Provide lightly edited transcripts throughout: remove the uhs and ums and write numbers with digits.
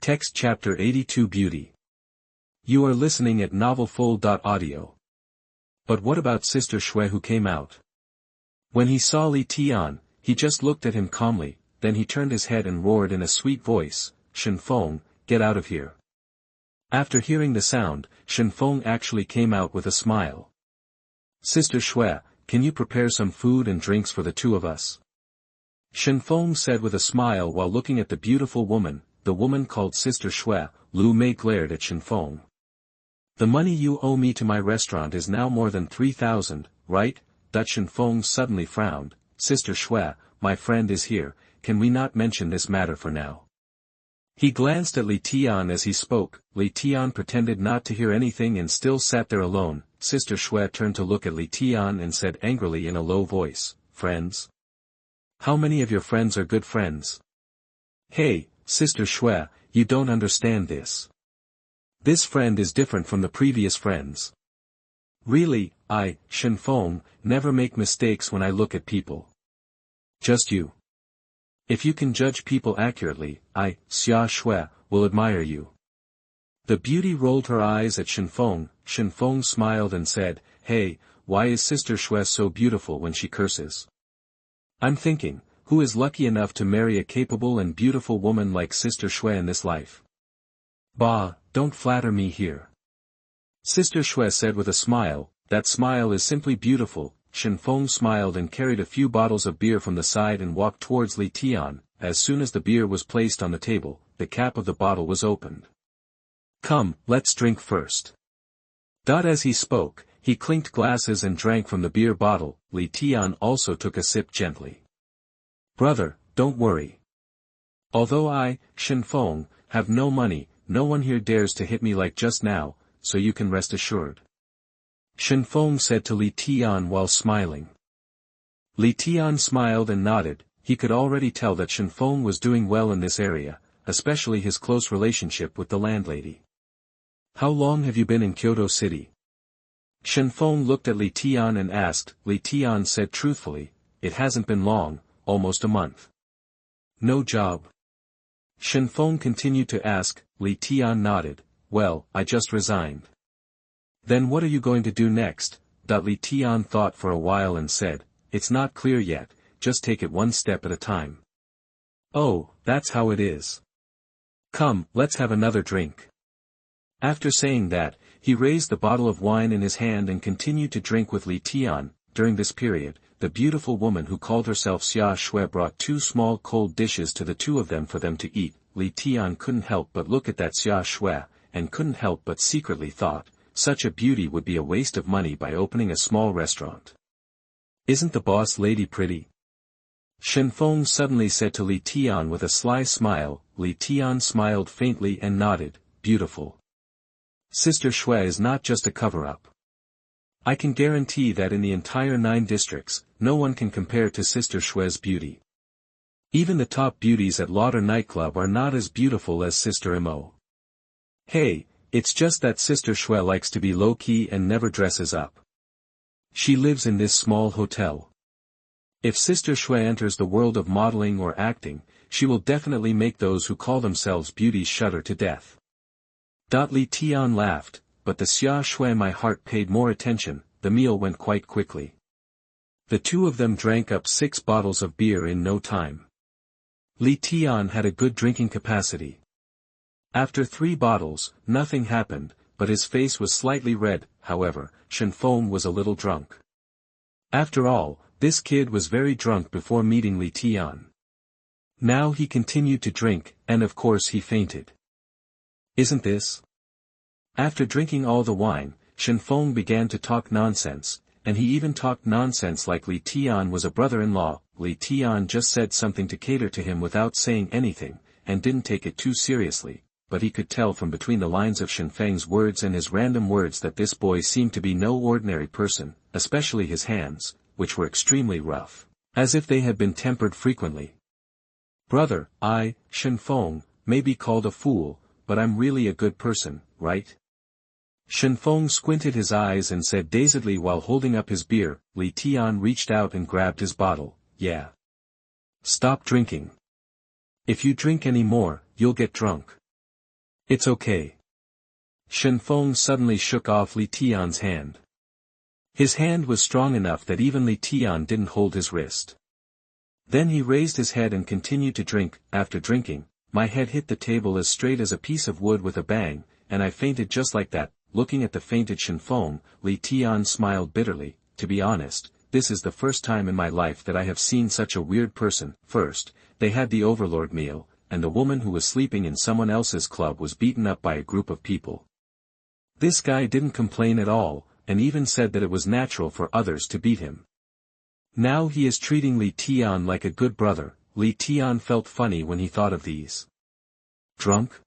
Text Chapter 82 Beauty. You are listening at novelfull.audio. But what about Sister Shui who came out? When he saw Li Tian, he just looked at him calmly, then he turned his head and roared in a sweet voice, "Shen Feng, get out of here." After hearing the sound, Shen Feng actually came out with a smile. "Sister Shui, can you prepare some food and drinks for the two of us?" Shen Feng said with a smile while looking at the beautiful woman, the woman called Sister Shui. Lu Mei glared at Shen Feng. "The money you owe me to my restaurant is now more than 3,000, right?" Shen Feng suddenly frowned. "Sister Shui, my friend is here, can we not mention this matter for now?" He glanced at Li Tian as he spoke. Li Tian pretended not to hear anything and still sat there alone. Sister Shui turned to look at Li Tian and said angrily in a low voice, "Friends? How many of your friends are good friends?" "Hey, Sister Shui, you don't understand this. This friend is different from the previous friends. Really, I, Shen Feng, never make mistakes when I look at people. Just you. If you can judge people accurately, I, Xia Shui, will admire you." The beauty rolled her eyes at Shen Feng. Shen Feng smiled and said, "Hey, why is Sister Shui so beautiful when she curses? I'm thinking, who is lucky enough to marry a capable and beautiful woman like Sister Shui in this life? Bah, don't flatter me here." Sister Shui said with a smile, "That smile is simply beautiful." Shen Feng smiled and carried a few bottles of beer from the side and walked towards Li Tian. As soon as the beer was placed on the table, the cap of the bottle was opened. "Come, let's drink first." As he spoke, he clinked glasses and drank from the beer bottle. Li Tian also took a sip gently. "Brother, don't worry. Although I, Shen Feng, have no money, no one here dares to hit me like just now, so you can rest assured," Shen Feng said to Li Tian while smiling. Li Tian smiled and nodded. He could already tell that Shen Feng was doing well in this area, especially his close relationship with the landlady. "How long have you been in Kyoto City?" Shen Feng looked at Li Tian and asked. Li Tian said truthfully, "It hasn't been long, almost a month." "No job?" Shen Feng continued to ask. Li Tian nodded. "Well, I just resigned." "Then what are you going to do next?" Li Tian thought for a while and said, "It's not clear yet, just take it one step at a time." "Oh, that's how it is. Come, let's have another drink." After saying that, he raised the bottle of wine in his hand and continued to drink with Li Tian. During this period, the beautiful woman who called herself Xia Shui brought 2 small cold dishes to the two of them for them to eat. Li Tian couldn't help but look at that Xia Shui, and couldn't help but secretly thought, such a beauty would be a waste of money by opening a small restaurant. "Isn't the boss lady pretty?" Shen Feng suddenly said to Li Tian with a sly smile. Li Tian smiled faintly and nodded, "Beautiful. Sister Shui is not just a cover-up. I can guarantee that in the entire 9 districts, no one can compare to Sister Shui's beauty. Even the top beauties at Lauder nightclub are not as beautiful as Sister Mo. Hey, it's just that Sister Shui likes to be low-key and never dresses up. She lives in this small hotel. If Sister Shui enters the world of modeling or acting, she will definitely make those who call themselves beauties shudder to death." Li Tian laughed, but the Xia Shui my heart paid more attention. The meal went quite quickly. The two of them drank up 6 bottles of beer in no time. Li Tian had a good drinking capacity. After 3 bottles, nothing happened, but his face was slightly red. However, Shen Feng was a little drunk. After all, this kid was very drunk before meeting Li Tian. Now he continued to drink, and of course he fainted. Isn't this? After drinking all the wine, Shen Feng began to talk nonsense, and he even talked nonsense like Li Tian was a brother-in-law. Li Tian just said something to cater to him without saying anything, and didn't take it too seriously, but he could tell from between the lines of Shen Feng's words and his random words that this boy seemed to be no ordinary person, especially his hands, which were extremely rough, as if they had been tempered frequently. "Brother, I, Shen Feng, may be called a fool, but I'm really a good person, right?" Shen Feng squinted his eyes and said dazedly while holding up his beer. Li Tian reached out and grabbed his bottle. "Yeah. Stop drinking. If you drink any more, you'll get drunk." It's okay. Shen Feng suddenly shook off Li Tian's hand. His hand was strong enough that even Li Tian didn't hold his wrist. Then he raised his head and continued to drink. After drinking, my head hit the table as straight as a piece of wood with a bang, and I fainted just like that. Looking at the fainted Shen Feng, Li Tian smiled bitterly. To be honest, this is the first time in my life that I have seen such a weird person. First, they had the overlord meal, and the woman who was sleeping in someone else's club was beaten up by a group of people. This guy didn't complain at all, and even said that it was natural for others to beat him. Now he is treating Li Tian like a good brother. Li Tian felt funny when he thought of these. Drunk?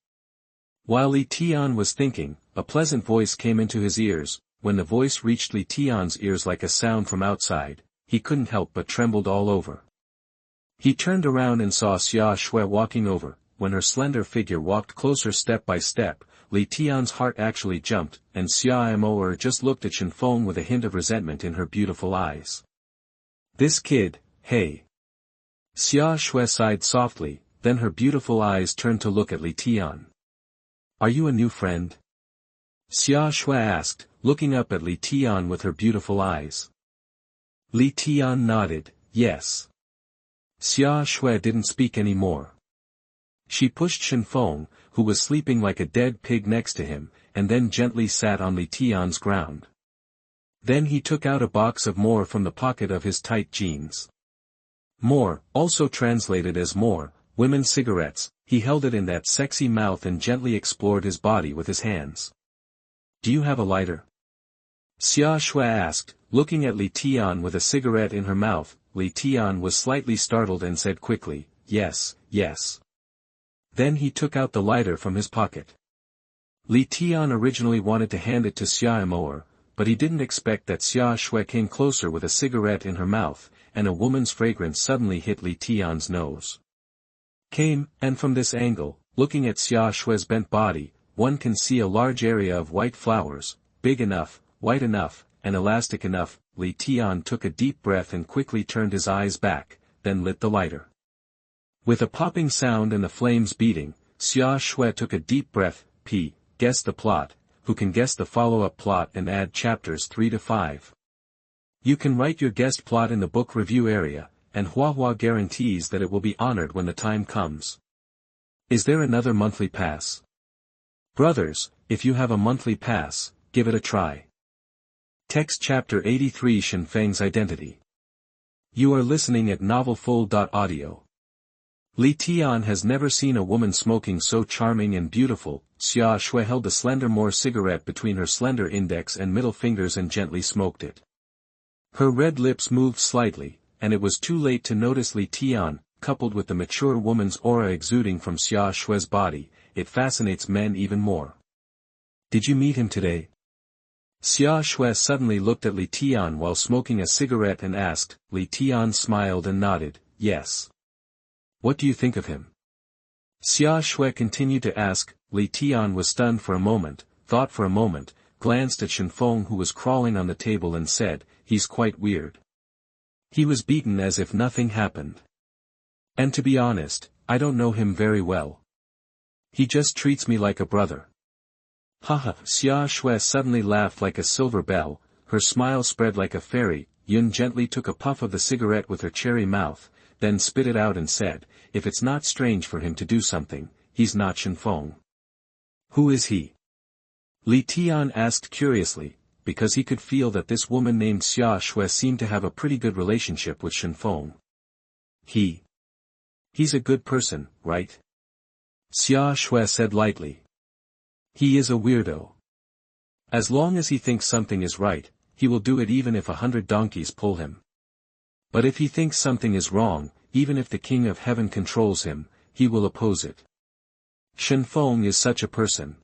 While Li Tian was thinking, a pleasant voice came into his ears. When the voice reached Li Tian's ears like a sound from outside, he couldn't help but trembled all over. He turned around and saw Xia Shui walking over. When her slender figure walked closer step by step, Li Tian's heart actually jumped, and Xia Moer just looked at Shen Feng with a hint of resentment in her beautiful eyes. This kid, hey. Xia Shui sighed softly, then her beautiful eyes turned to look at Li Tian. Are you a new friend? Xia Shui asked, looking up at Li Tian with her beautiful eyes. Li Tian nodded, yes. Xia Shui didn't speak any more. She pushed Shen Feng, who was sleeping like a dead pig next to him, and then gently sat on Li Tian's ground. Then he took out a box of more from the pocket of his tight jeans. More, also translated as more, women's cigarettes. He held it in that sexy mouth and gently explored his body with his hands. Do you have a lighter? Xia Shui asked, looking at Li Tian with a cigarette in her mouth. Li Tian was slightly startled and said quickly, yes, yes. Then he took out the lighter from his pocket. Li Tian originally wanted to hand it to Xia Moer, but he didn't expect that Xia Shui came closer with a cigarette in her mouth, and a woman's fragrance suddenly hit Li Tian's nose. And from this angle, looking at Xia Shui's bent body, one can see a large area of white flowers, big enough, white enough, and elastic enough. Li Tian took a deep breath and quickly turned his eyes back, then lit the lighter. With a popping sound and the flames beating, Xia Shui took a deep breath. Guess the plot. Who can guess the follow-up plot and add chapters 3 to 5? You can write your guest plot in the book review area, and Huahua guarantees that it will be honored when the time comes. Is there another monthly pass? Brothers, if you have a monthly pass, give it a try. Text Chapter 83 Shen Feng's Identity. You are listening at NovelFull.audio. Li Tian has never seen a woman smoking so charming and beautiful. Xia Shui held a slender more cigarette between her slender index and middle fingers and gently smoked it. Her red lips moved slightly, and it was too late to notice Li Tian. Coupled with the mature woman's aura exuding from Xia Shui's body, it fascinates men even more. Did you meet him today? Xia Shui suddenly looked at Li Tian while smoking a cigarette and asked. Li Tian smiled and nodded, yes. What do you think of him? Xia Shui continued to ask. Li Tian was stunned for a moment, thought for a moment, glanced at Shen Feng who was crawling on the table and said, he's quite weird. He was beaten as if nothing happened. And to be honest, I don't know him very well. He just treats me like a brother. Haha. Xia Shui suddenly laughed like a silver bell, her smile spread like a fairy. Yun gently took a puff of the cigarette with her cherry mouth, then spit it out and said, if it's not strange for him to do something, he's not Shen Feng. Who is he? Li Tian asked curiously, because he could feel that this woman named Xia Shui seemed to have a pretty good relationship with Shen Feng. He's a good person, right? Xia Shui said lightly. He is a weirdo. As long as he thinks something is right, he will do it even if 100 donkeys pull him. But if he thinks something is wrong, even if the King of Heaven controls him, he will oppose it. Shen Feng is such a person.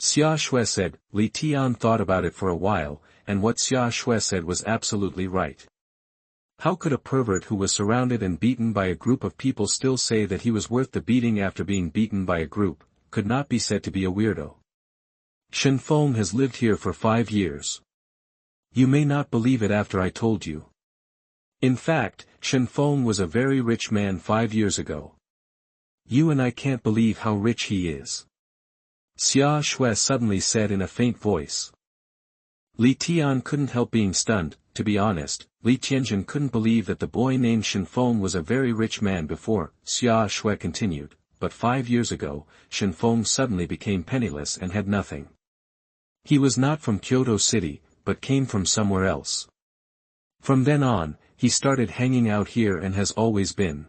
Xia Shui said. Li Tian thought about it for a while, and what Xia Shui said was absolutely right. How could a pervert who was surrounded and beaten by a group of people still say that he was worth the beating after being beaten by a group, could not be said to be a weirdo. Shen Feng has lived here for 5 years. You may not believe it after I told you. In fact, Shen Feng was a very rich man 5 years ago. You and I can't believe how rich he is. Xia Shui suddenly said in a faint voice. Li Tian couldn't help being stunned. To be honest, Li Tianjin couldn't believe that the boy named Shen Feng was a very rich man before. Xia Shui continued, but 5 years ago, Shen Feng suddenly became penniless and had nothing. He was not from Kyoto City, but came from somewhere else. From then on, he started hanging out here and has always been.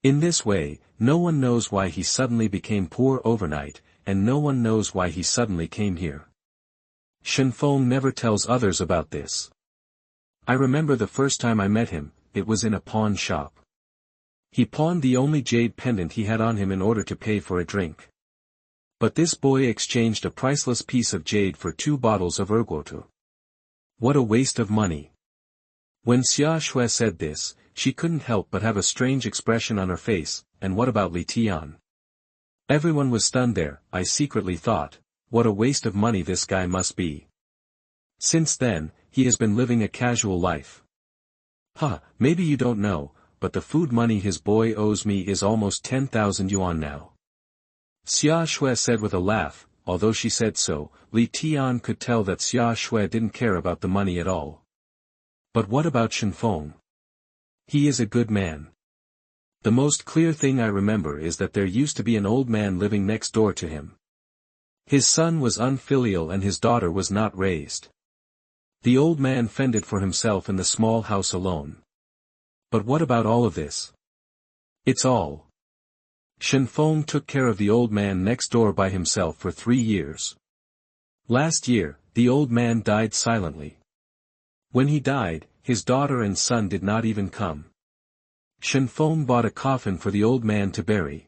In this way, no one knows why he suddenly became poor overnight, and no one knows why he suddenly came here. Shen Feng never tells others about this. I remember the first time I met him, it was in a pawn shop. He pawned the only jade pendant he had on him in order to pay for a drink. But this boy exchanged a priceless piece of jade for 2 bottles of ergotu. What a waste of money. When Xia Shui said this, she couldn't help but have a strange expression on her face. And what about Li Tian? Everyone was stunned there. I secretly thought, what a waste of money this guy must be. Since then, he has been living a casual life. Maybe you don't know, but the food money his boy owes me is almost 10,000 yuan now. Xia Shui said with a laugh. Although she said so, Li Tian could tell that Xia Shui didn't care about the money at all. But what about Shen Feng? He is a good man. The most clear thing I remember is that there used to be an old man living next door to him. His son was unfilial and his daughter was not raised. The old man fended for himself in the small house alone. But what about all of this? It's all. Shen Feng took care of the old man next door by himself for 3 years. Last year, the old man died silently. When he died, his daughter and son did not even come. Shen Feng bought a coffin for the old man to bury.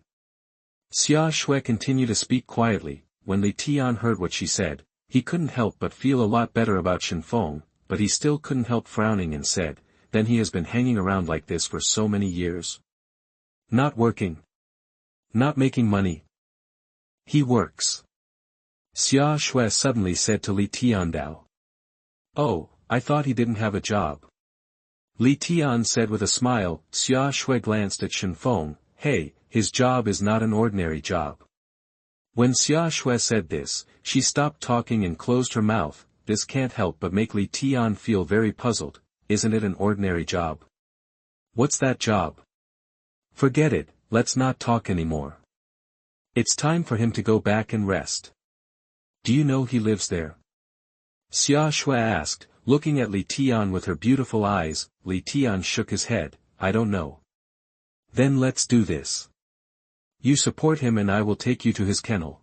Xia Shui continued to speak quietly. When Li Tian heard what she said, he couldn't help but feel a lot better about Shen Feng, but he still couldn't help frowning and said, then he has been hanging around like this for so many years. Not working. Not making money. He works. Xia Shui suddenly said to Li Tiandao. Oh, I thought he didn't have a job. Li Tian said with a smile. Xia Shui glanced at Shen Feng. Hey, his job is not an ordinary job. When Xia Shui said this, she stopped talking and closed her mouth. This can't help but make Li Tian feel very puzzled. Isn't it an ordinary job? What's that job? Forget it, let's not talk anymore. It's time for him to go back and rest. Do you know he lives there? Xia Shui asked, looking at Li Tian with her beautiful eyes. Li Tian shook his head. I don't know. Then let's do this. You support him and I will take you to his kennel.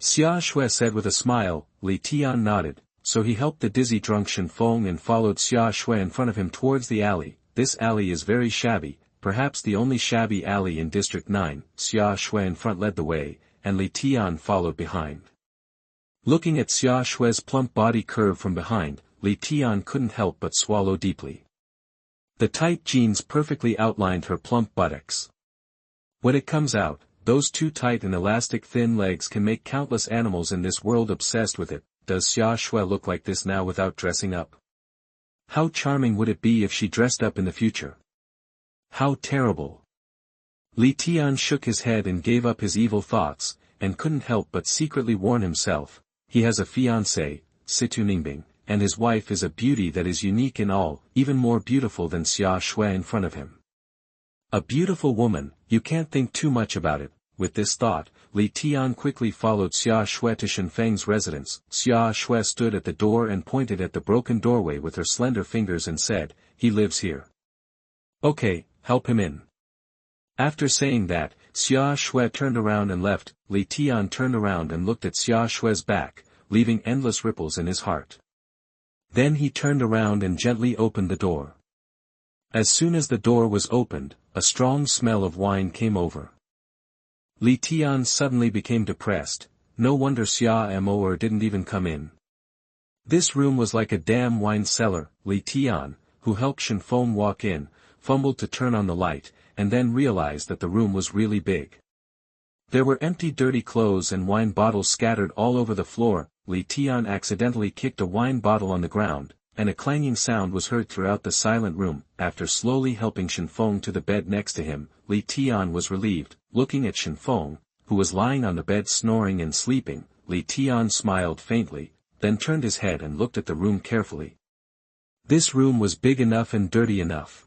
Xia Shui said with a smile. Li Tian nodded, so he helped the dizzy drunk Shen Feng and followed Xia Shui in front of him towards the alley. This alley is very shabby, perhaps the only shabby alley in District 9. Xia Shui in front led the way, and Li Tian followed behind. Looking at Xia Shui's plump body curve from behind, Li Tian couldn't help but swallow deeply. The tight jeans perfectly outlined her plump buttocks. When it comes out, those 2 tight and elastic thin legs can make countless animals in this world obsessed with it. Does Xia Shui look like this now without dressing up? How charming would it be if she dressed up in the future? How terrible. Li Tian shook his head and gave up his evil thoughts, and couldn't help but secretly warn himself. He has a fiancée, Situ Ningbing, and his wife is a beauty that is unique in all, even more beautiful than Xia Shui in front of him. A beautiful woman, you can't think too much about it. With this thought, Li Tian quickly followed Xia Shui to Shen Feng's residence. Xia Shui stood at the door and pointed at the broken doorway with her slender fingers and said, he lives here. Okay, help him in. After saying that, Xia Shui turned around and left. Li Tian turned around and looked at Xia Shui's back, leaving endless ripples in his heart. Then he turned around and gently opened the door. As soon as the door was opened, a strong smell of wine came over. Li Tian suddenly became depressed. No wonder Xia Mo didn't even come in. This room was like a damn wine cellar. Li Tian, who helped Shen Feng walk in, fumbled to turn on the light, and then realized that the room was really big. There were empty dirty clothes and wine bottles scattered all over the floor. Li Tian accidentally kicked a wine bottle on the ground, and a clanging sound was heard throughout the silent room. After slowly helping Shen Feng to the bed next to him, Li Tian was relieved. Looking at Shen Feng, who was lying on the bed snoring and sleeping. Li Tian smiled faintly, then turned his head and looked at the room carefully. This room was big enough and dirty enough.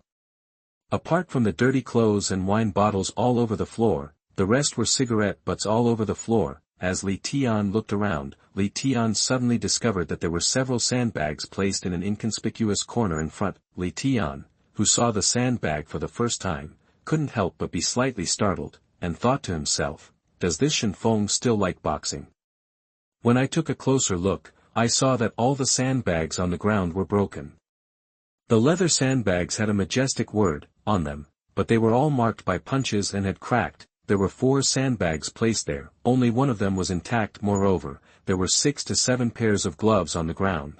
Apart from the dirty clothes and wine bottles all over the floor, the rest were cigarette butts all over the floor. As Li Tian looked around, Li Tian suddenly discovered that there were several sandbags placed in an inconspicuous corner in front. Li Tian, who saw the sandbag for the first time, couldn't help but be slightly startled, and thought to himself, does this Shen Feng still like boxing? When I took a closer look, I saw that all the sandbags on the ground were broken. The leather sandbags had a majestic word on them, but they were all marked by punches and had cracked. There were 4 sandbags placed there, only one of them was intact. Moreover, there were 6 to 7 pairs of gloves on the ground.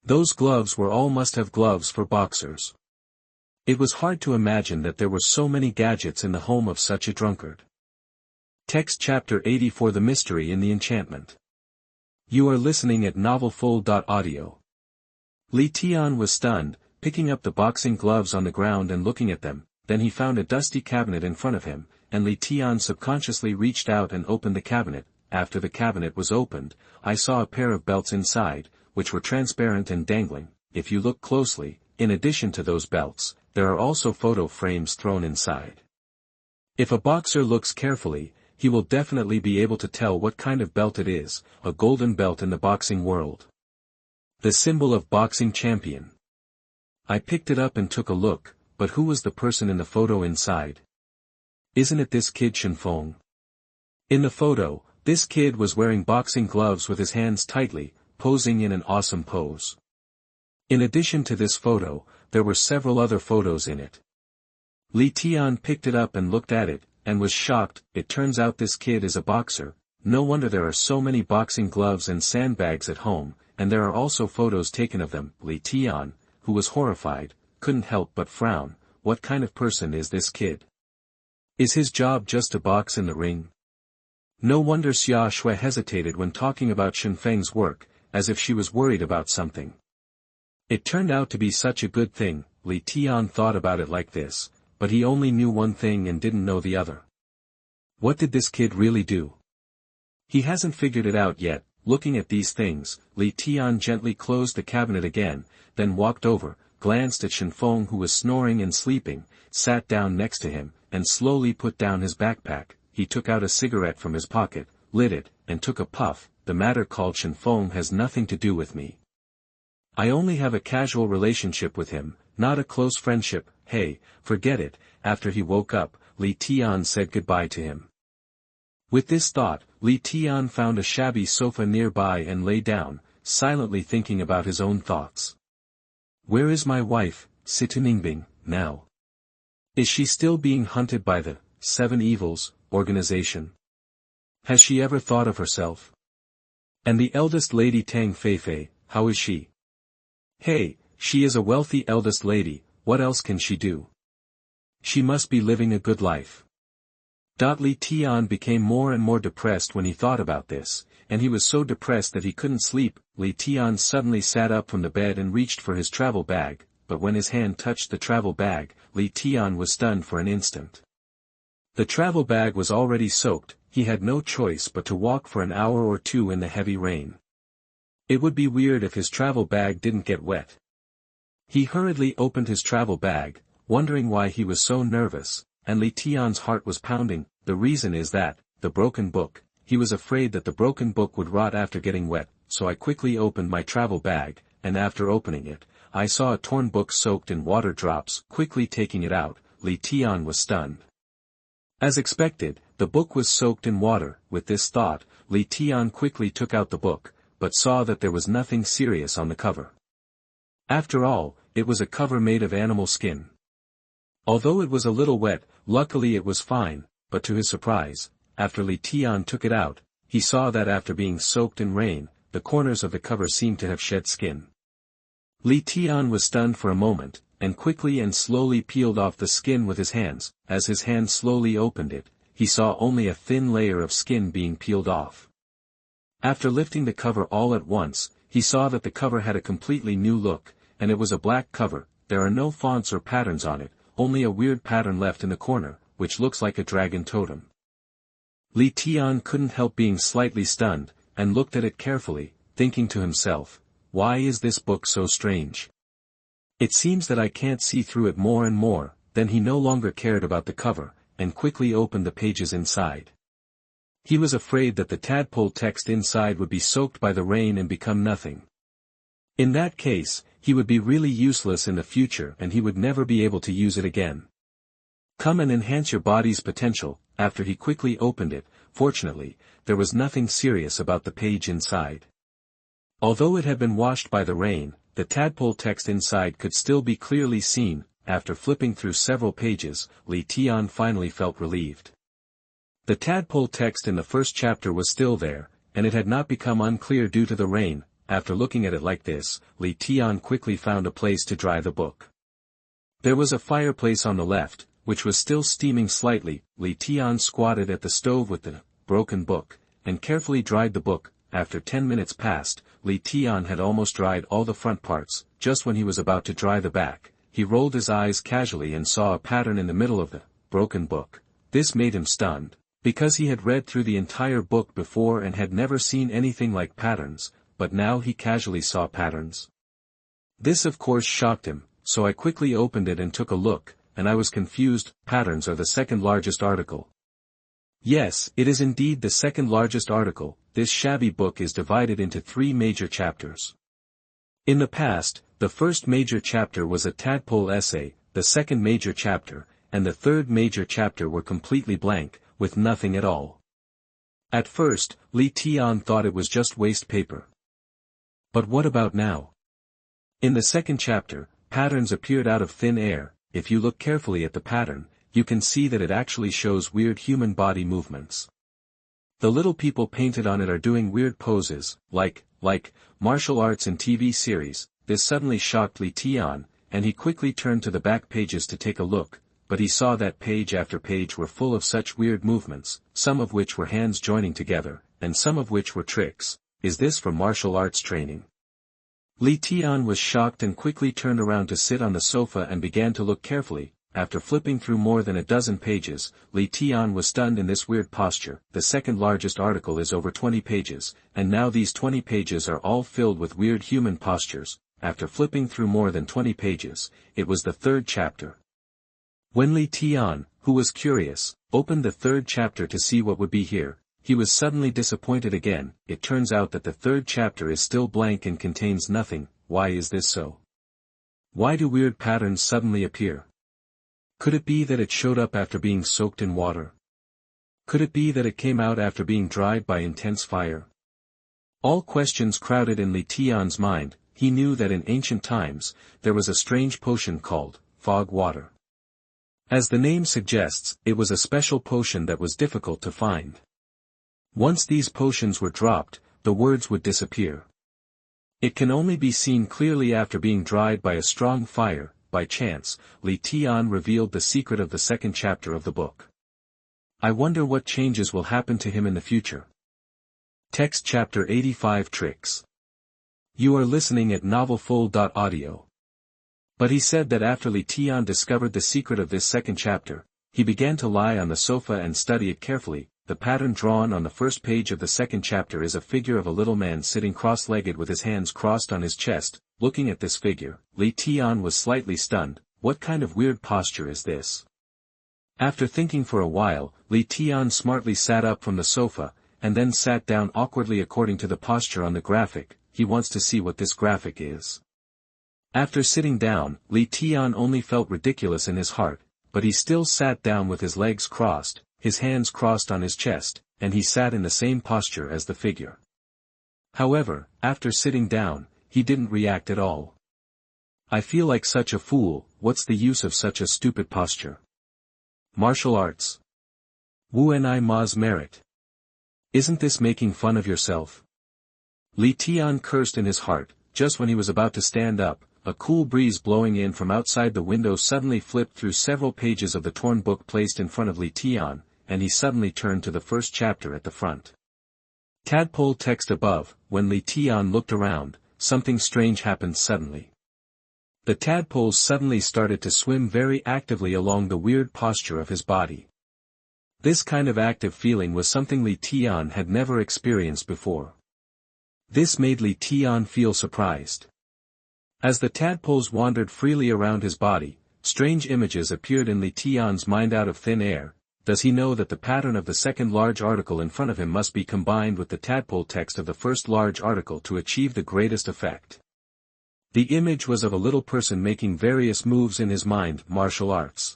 Those gloves were all must-have gloves for boxers. It was hard to imagine that there were so many gadgets in the home of such a drunkard. Text Chapter 84 The Mystery in the Enchantment. You are listening at NovelFull.audio. Li Tian was stunned, picking up the boxing gloves on the ground and looking at them. Then he found a dusty cabinet in front of him, and Li Tian subconsciously reached out and opened the cabinet. After the cabinet was opened, I saw a pair of belts inside, which were transparent and dangling. If you look closely, in addition to those belts, there are also photo frames thrown inside. If a boxer looks carefully, he will definitely be able to tell what kind of belt it is, a golden belt in the boxing world. The symbol of boxing champion. I picked it up and took a look, but who was the person in the photo inside? Isn't it this kid Shen Feng? In the photo, this kid was wearing boxing gloves with his hands tightly, posing in an awesome pose. In addition to this photo, there were several other photos in it. Li Tian picked it up and looked at it, and was shocked. It turns out this kid is a boxer. No wonder there are so many boxing gloves and sandbags at home, and there are also photos taken of them. Li Tian, who was horrified, couldn't help but frown. What kind of person is this kid? Is his job just to box in the ring? No wonder Xia Shui hesitated when talking about Shen Feng's work, as if she was worried about something. It turned out to be such a good thing. Li Tian thought about it like this, but he only knew one thing and didn't know the other. What did this kid really do? He hasn't figured it out yet. Looking at these things, Li Tian gently closed the cabinet again, then walked over, glanced at Shen Feng who was snoring and sleeping, sat down next to him, and slowly put down his backpack. He took out a cigarette from his pocket, lit it, and took a puff. The matter called Shen Feng has nothing to do with me. I only have a casual relationship with him, not a close friendship. Hey, forget it. After he woke up, Li Tian said goodbye to him. With this thought, Li Tian found a shabby sofa nearby and lay down, silently thinking about his own thoughts. Where is my wife, Situnningbing, now? Is she still being hunted by the 7 Evils organization? Has she ever thought of herself? And the eldest lady Tang Feifei, how is she? Hey, she is a wealthy eldest lady, what else can she do? She must be living a good life. Li Tian became more and more depressed when he thought about this, and he was so depressed that he couldn't sleep. Li Tian suddenly sat up from the bed and reached for his travel bag, but when his hand touched the travel bag, Li Tian was stunned for an instant. The travel bag was already soaked. He had no choice but to walk for an hour or 2 in the heavy rain. It would be weird if his travel bag didn't get wet. He hurriedly opened his travel bag, wondering why he was so nervous, and Li Tian's heart was pounding. The reason is that, the broken book. He was afraid that the broken book would rot after getting wet, so I quickly opened my travel bag, and after opening it, I saw a torn book soaked in water drops. Quickly taking it out, Li Tian was stunned. As expected, the book was soaked in water. With this thought, Li Tian quickly took out the book, but saw that there was nothing serious on the cover. After all, it was a cover made of animal skin. Although it was a little wet, luckily it was fine, but to his surprise, after Li Tian took it out, he saw that after being soaked in rain, the corners of the cover seemed to have shed skin. Li Tian was stunned for a moment, and quickly and slowly peeled off the skin with his hands. As his hand slowly opened it, he saw only a thin layer of skin being peeled off. After lifting the cover all at once, he saw that the cover had a completely new look, and it was a black cover. There are no fonts or patterns on it, only a weird pattern left in the corner, which looks like a dragon totem. Li Tian couldn't help being slightly stunned, and looked at it carefully, thinking to himself, why is this book so strange? It seems that I can't see through it more and more. Then he no longer cared about the cover, and quickly opened the pages inside. He was afraid that the tadpole text inside would be soaked by the rain and become nothing. In that case, he would be really useless in the future and he would never be able to use it again. Come and enhance your body's potential. After he quickly opened it, fortunately, there was nothing serious about the page inside. Although it had been washed by the rain, the tadpole text inside could still be clearly seen. After flipping through several pages, Li Tian finally felt relieved. The tadpole text in the first chapter was still there, and it had not become unclear due to the rain. After looking at it like this, Li Tian quickly found a place to dry the book. There was a fireplace on the left, which was still steaming slightly. Li Tian squatted at the stove with the broken book, and carefully dried the book. After 10 minutes passed, Li Tian had almost dried all the front parts. Just when he was about to dry the back, he rolled his eyes casually and saw a pattern in the middle of the broken book. This made him stunned, because he had read through the entire book before and had never seen anything like patterns, but now he casually saw patterns. This of course shocked him, so I quickly opened it and took a look, and I was confused. Patterns are the second largest article. Yes, it is indeed the second largest article. This shabby book is divided into 3 major chapters. In the past, the first major chapter was a tadpole essay, the second major chapter, and the third major chapter were completely blank, with nothing at all. At first, Li Tian thought it was just waste paper. But what about now? In the second chapter, patterns appeared out of thin air. If you look carefully at the pattern, you can see that it actually shows weird human body movements. The little people painted on it are doing weird poses, like martial arts in TV series. This suddenly shocked Li Tian, and he quickly turned to the back pages to take a look, but he saw that page after page were full of such weird movements, some of which were hands joining together, and some of which were tricks. Is this for martial arts training? Li Tian was shocked and quickly turned around to sit on the sofa and began to look carefully. After flipping through more than a dozen pages, Li Tian was stunned in this weird posture. The second largest article is over 20 pages, and now these 20 pages are all filled with weird human postures. After flipping through more than 20 pages, it was the third chapter. When Li Tian, who was curious, opened the third chapter to see what would be here, he was suddenly disappointed again. It turns out that the third chapter is still blank and contains nothing. Why is this so? Why do weird patterns suddenly appear? Could it be that it showed up after being soaked in water? Could it be that it came out after being dried by intense fire? All questions crowded in Li Tian's mind. He knew that in ancient times, there was a strange potion called fog water. As the name suggests, it was a special potion that was difficult to find. Once these potions were dropped, the words would disappear. It can only be seen clearly after being dried by a strong fire. By chance, Li Tian revealed the secret of the second chapter of the book. I wonder what changes will happen to him in the future. Text Chapter 85 Tricks. You are listening at NovelFull.audio. But he said that after Li Tian discovered the secret of this second chapter, he began to lie on the sofa and study it carefully. The pattern drawn on the first page of the second chapter is a figure of a little man sitting cross-legged with his hands crossed on his chest. Looking at this figure, Li Tian was slightly stunned. What kind of weird posture is this? After thinking for a while, Li Tian smartly sat up from the sofa, and then sat down awkwardly according to the posture on the graphic. He wants to see what this graphic is. After sitting down, Li Tian only felt ridiculous in his heart, but he still sat down with his legs crossed, his hands crossed on his chest, and he sat in the same posture as the figure. However, after sitting down, he didn't react at all. I feel like such a fool. What's the use of such a stupid posture? Martial arts. Wu Ni Ma's merit. Isn't this making fun of yourself? Li Tian cursed in his heart. Just when he was about to stand up, a cool breeze blowing in from outside the window suddenly flipped through several pages of the torn book placed in front of Li Tian, and he suddenly turned to the first chapter at the front. Tadpole text above. When Li Tian looked around, something strange happened suddenly. The tadpoles suddenly started to swim very actively along the weird posture of his body. This kind of active feeling was something Li Tian had never experienced before. This made Li Tian feel surprised. As the tadpoles wandered freely around his body, strange images appeared in Li Tian's mind out of thin air. Does he know that the pattern of the second large article in front of him must be combined with the tadpole text of the first large article to achieve the greatest effect? The image was of a little person making various moves in his mind, martial arts.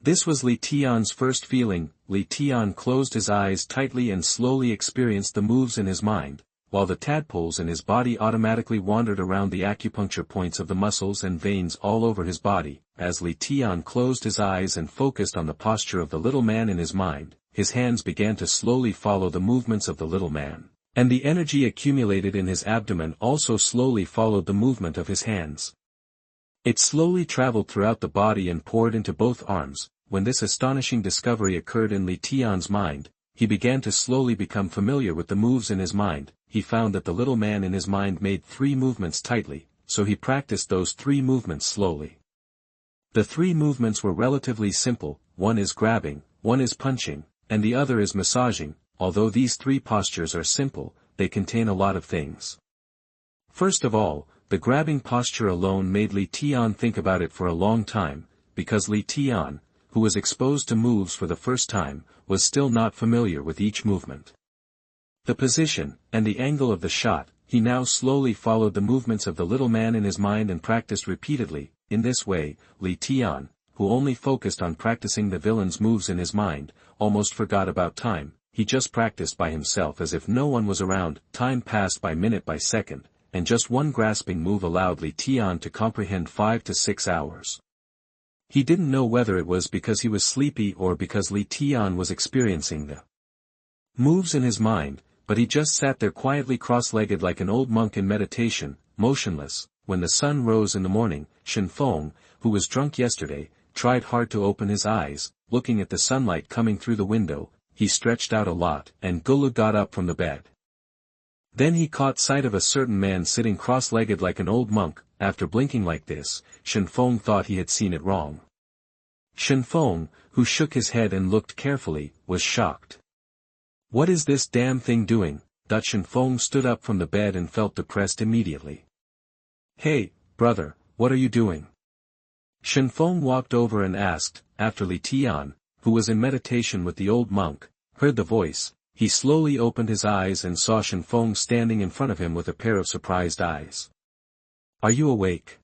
This was Li Tian's first feeling. Li Tian closed his eyes tightly and slowly experienced the moves in his mind, while the tadpoles in his body automatically wandered around the acupuncture points of the muscles and veins all over his body. As Li Tian closed his eyes and focused on the posture of the little man in his mind, his hands began to slowly follow the movements of the little man, and the energy accumulated in his abdomen also slowly followed the movement of his hands. It slowly traveled throughout the body and poured into both arms. When this astonishing discovery occurred in Li Tian's mind, he began to slowly become familiar with the moves in his mind. He found that the little man in his mind made 3 movements tightly, so he practiced those 3 movements slowly. The 3 movements were relatively simple: one is grabbing, one is punching, and the other is massaging. Although these 3 postures are simple, they contain a lot of things. First of all, the grabbing posture alone made Li Tian think about it for a long time, because Li Tian, who was exposed to moves for the first time, was still not familiar with each movement. The position, and the angle of the shot, he now slowly followed the movements of the little man in his mind and practiced repeatedly. In this way, Li Tian, who only focused on practicing the villain's moves in his mind, almost forgot about time. He just practiced by himself as if no one was around. Time passed by minute by second, and just one grasping move allowed Li Tian to comprehend 5 to 6 hours. He didn't know whether it was because he was sleepy or because Li Tian was experiencing the moves in his mind, but he just sat there quietly cross-legged like an old monk in meditation, motionless. When the sun rose in the morning, Shen, who was drunk yesterday, tried hard to open his eyes. Looking at the sunlight coming through the window, he stretched out a lot, and Gulu got up from the bed. Then he caught sight of a certain man sitting cross-legged like an old monk. After blinking like this, Shen thought he had seen it wrong. Shen, who shook his head and looked carefully, was shocked. "What is this damn thing doing?" Shen stood up from the bed and felt depressed immediately. "Hey, brother, what are you doing?" Shen walked over and asked. After Li Tian, who was in meditation with the old monk, heard the voice, he slowly opened his eyes and saw Shen standing in front of him with a pair of surprised eyes. "Are you awake?"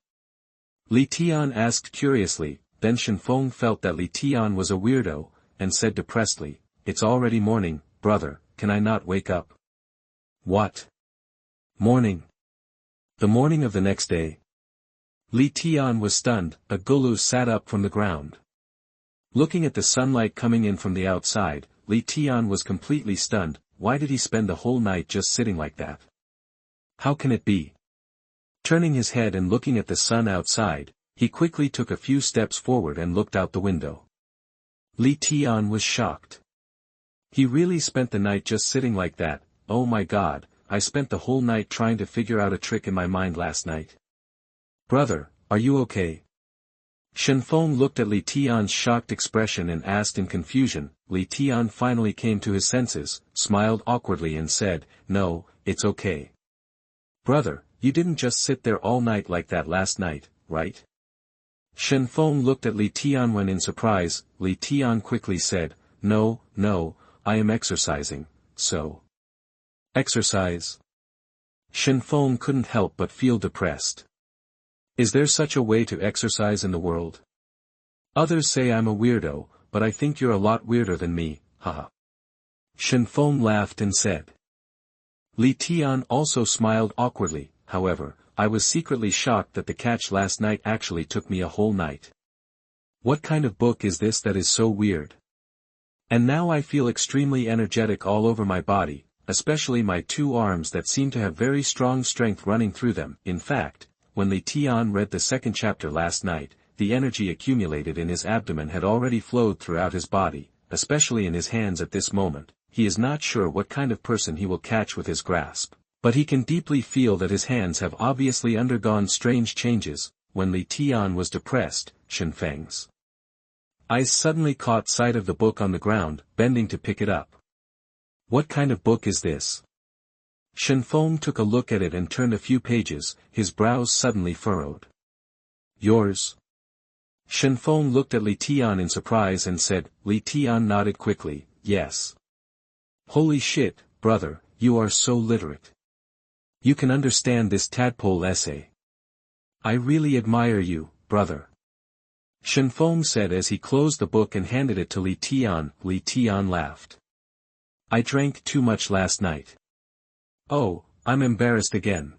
Li Tian asked curiously. Then Shen felt that Li Tian was a weirdo, and said depressedly, "It's already morning, brother, can I not wake up?" "What? Morning? The morning of the next day?" Li Tian was stunned. A Gulu sat up from the ground. Looking at the sunlight coming in from the outside, Li Tian was completely stunned. Why did he spend the whole night just sitting like that? How can it be? Turning his head and looking at the sun outside, he quickly took a few steps forward and looked out the window. Li Tian was shocked. He really spent the night just sitting like that. "Oh my God, I spent the whole night trying to figure out a trick in my mind last night." "Brother, are you okay?" Shen looked at Li Tian's shocked expression and asked in confusion. Li Tian finally came to his senses, smiled awkwardly and said, "No, it's okay." "Brother, you didn't just sit there all night like that last night, right?" Shen looked at Li Tian when in surprise. Li Tian quickly said, No, I am exercising, so." "Exercise?" Shen couldn't help but feel depressed. Is there such a way to exercise in the world? Others say I'm a weirdo, but I think you're a lot weirder than me, haha. Shen laughed and said. Li Tian also smiled awkwardly. However, I was secretly shocked that the catch last night actually took me a whole night. What kind of book is this that is so weird? And now I feel extremely energetic all over my body, especially my 2 arms that seem to have very strong strength running through them. In fact, when Li Tian read the 2nd chapter last night, the energy accumulated in his abdomen had already flowed throughout his body, especially in his hands at this moment. He is not sure what kind of person he will catch with his grasp, but he can deeply feel that his hands have obviously undergone strange changes. When Li Tian was depressed, Shen Feng's eyes suddenly caught sight of the book on the ground, bending to pick it up. What kind of book is this? Shen Feng took a look at it and turned a few pages, his brows suddenly furrowed. Yours? Shen Feng looked at Li Tian in surprise and said. Li Tian nodded quickly, yes. Holy shit, brother, you are so literate. You can understand this tadpole essay. I really admire you, brother. Shen Feng said as he closed the book and handed it to Li Tian. Li Tian laughed. I drank too much last night. Oh, I'm embarrassed again.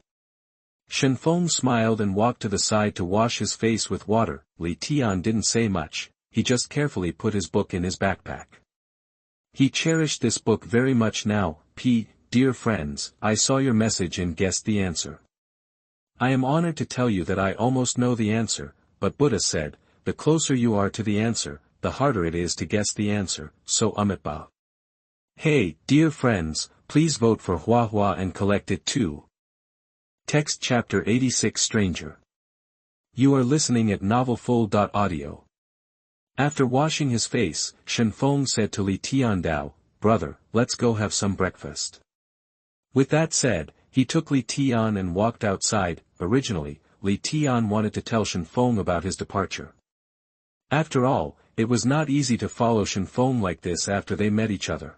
Shen Feng smiled and walked to the side to wash his face with water. Li Tian didn't say much, he just carefully put his book in his backpack. He cherished this book very much now. Dear friends, I saw your message and guessed the answer. I am honored to tell you that I almost know the answer, but Buddha said, the closer you are to the answer, the harder it is to guess the answer, so Amitabha. Hey, dear friends, please vote for Hua Hua and collect it too. Text Chapter 86 Stranger. You are listening at NovelFull.audio. After washing his face, Shen Feng said to Li Tian Dao, brother, let's go have some breakfast. With that said, he took Li Tian and walked outside. Originally, Li Tian wanted to tell Shen Feng about his departure. After all, it was not easy to follow Shen Feng like this after they met each other.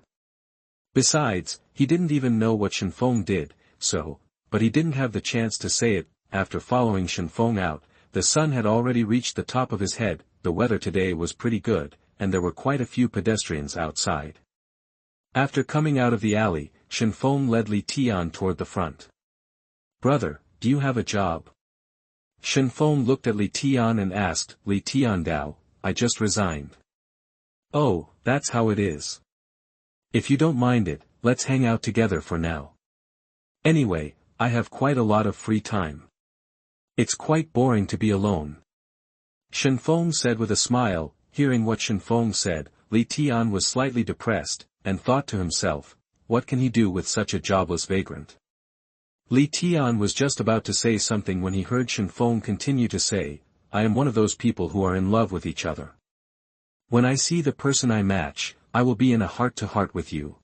Besides, he didn't even know what Shen Feng did, but he didn't have the chance to say it. After following Shen Feng out, the sun had already reached the top of his head. The weather today was pretty good, and there were quite a few pedestrians outside. After coming out of the alley, Shen Feng led Li Tian toward the front. Brother, do you have a job? Shen Feng looked at Li Tian and asked. Li Tian Dao, I just resigned. Oh, that's how it is. If you don't mind it, let's hang out together for now. Anyway, I have quite a lot of free time. It's quite boring to be alone. Shen Feng said with a smile. Hearing what Shen Feng said, Li Tian was slightly depressed, and thought to himself, what can he do with such a jobless vagrant? Li Tian was just about to say something when he heard Shen Feng continue to say, I am one of those people who are in love with each other. When I see the person I match, I will be in a heart-to-heart with you.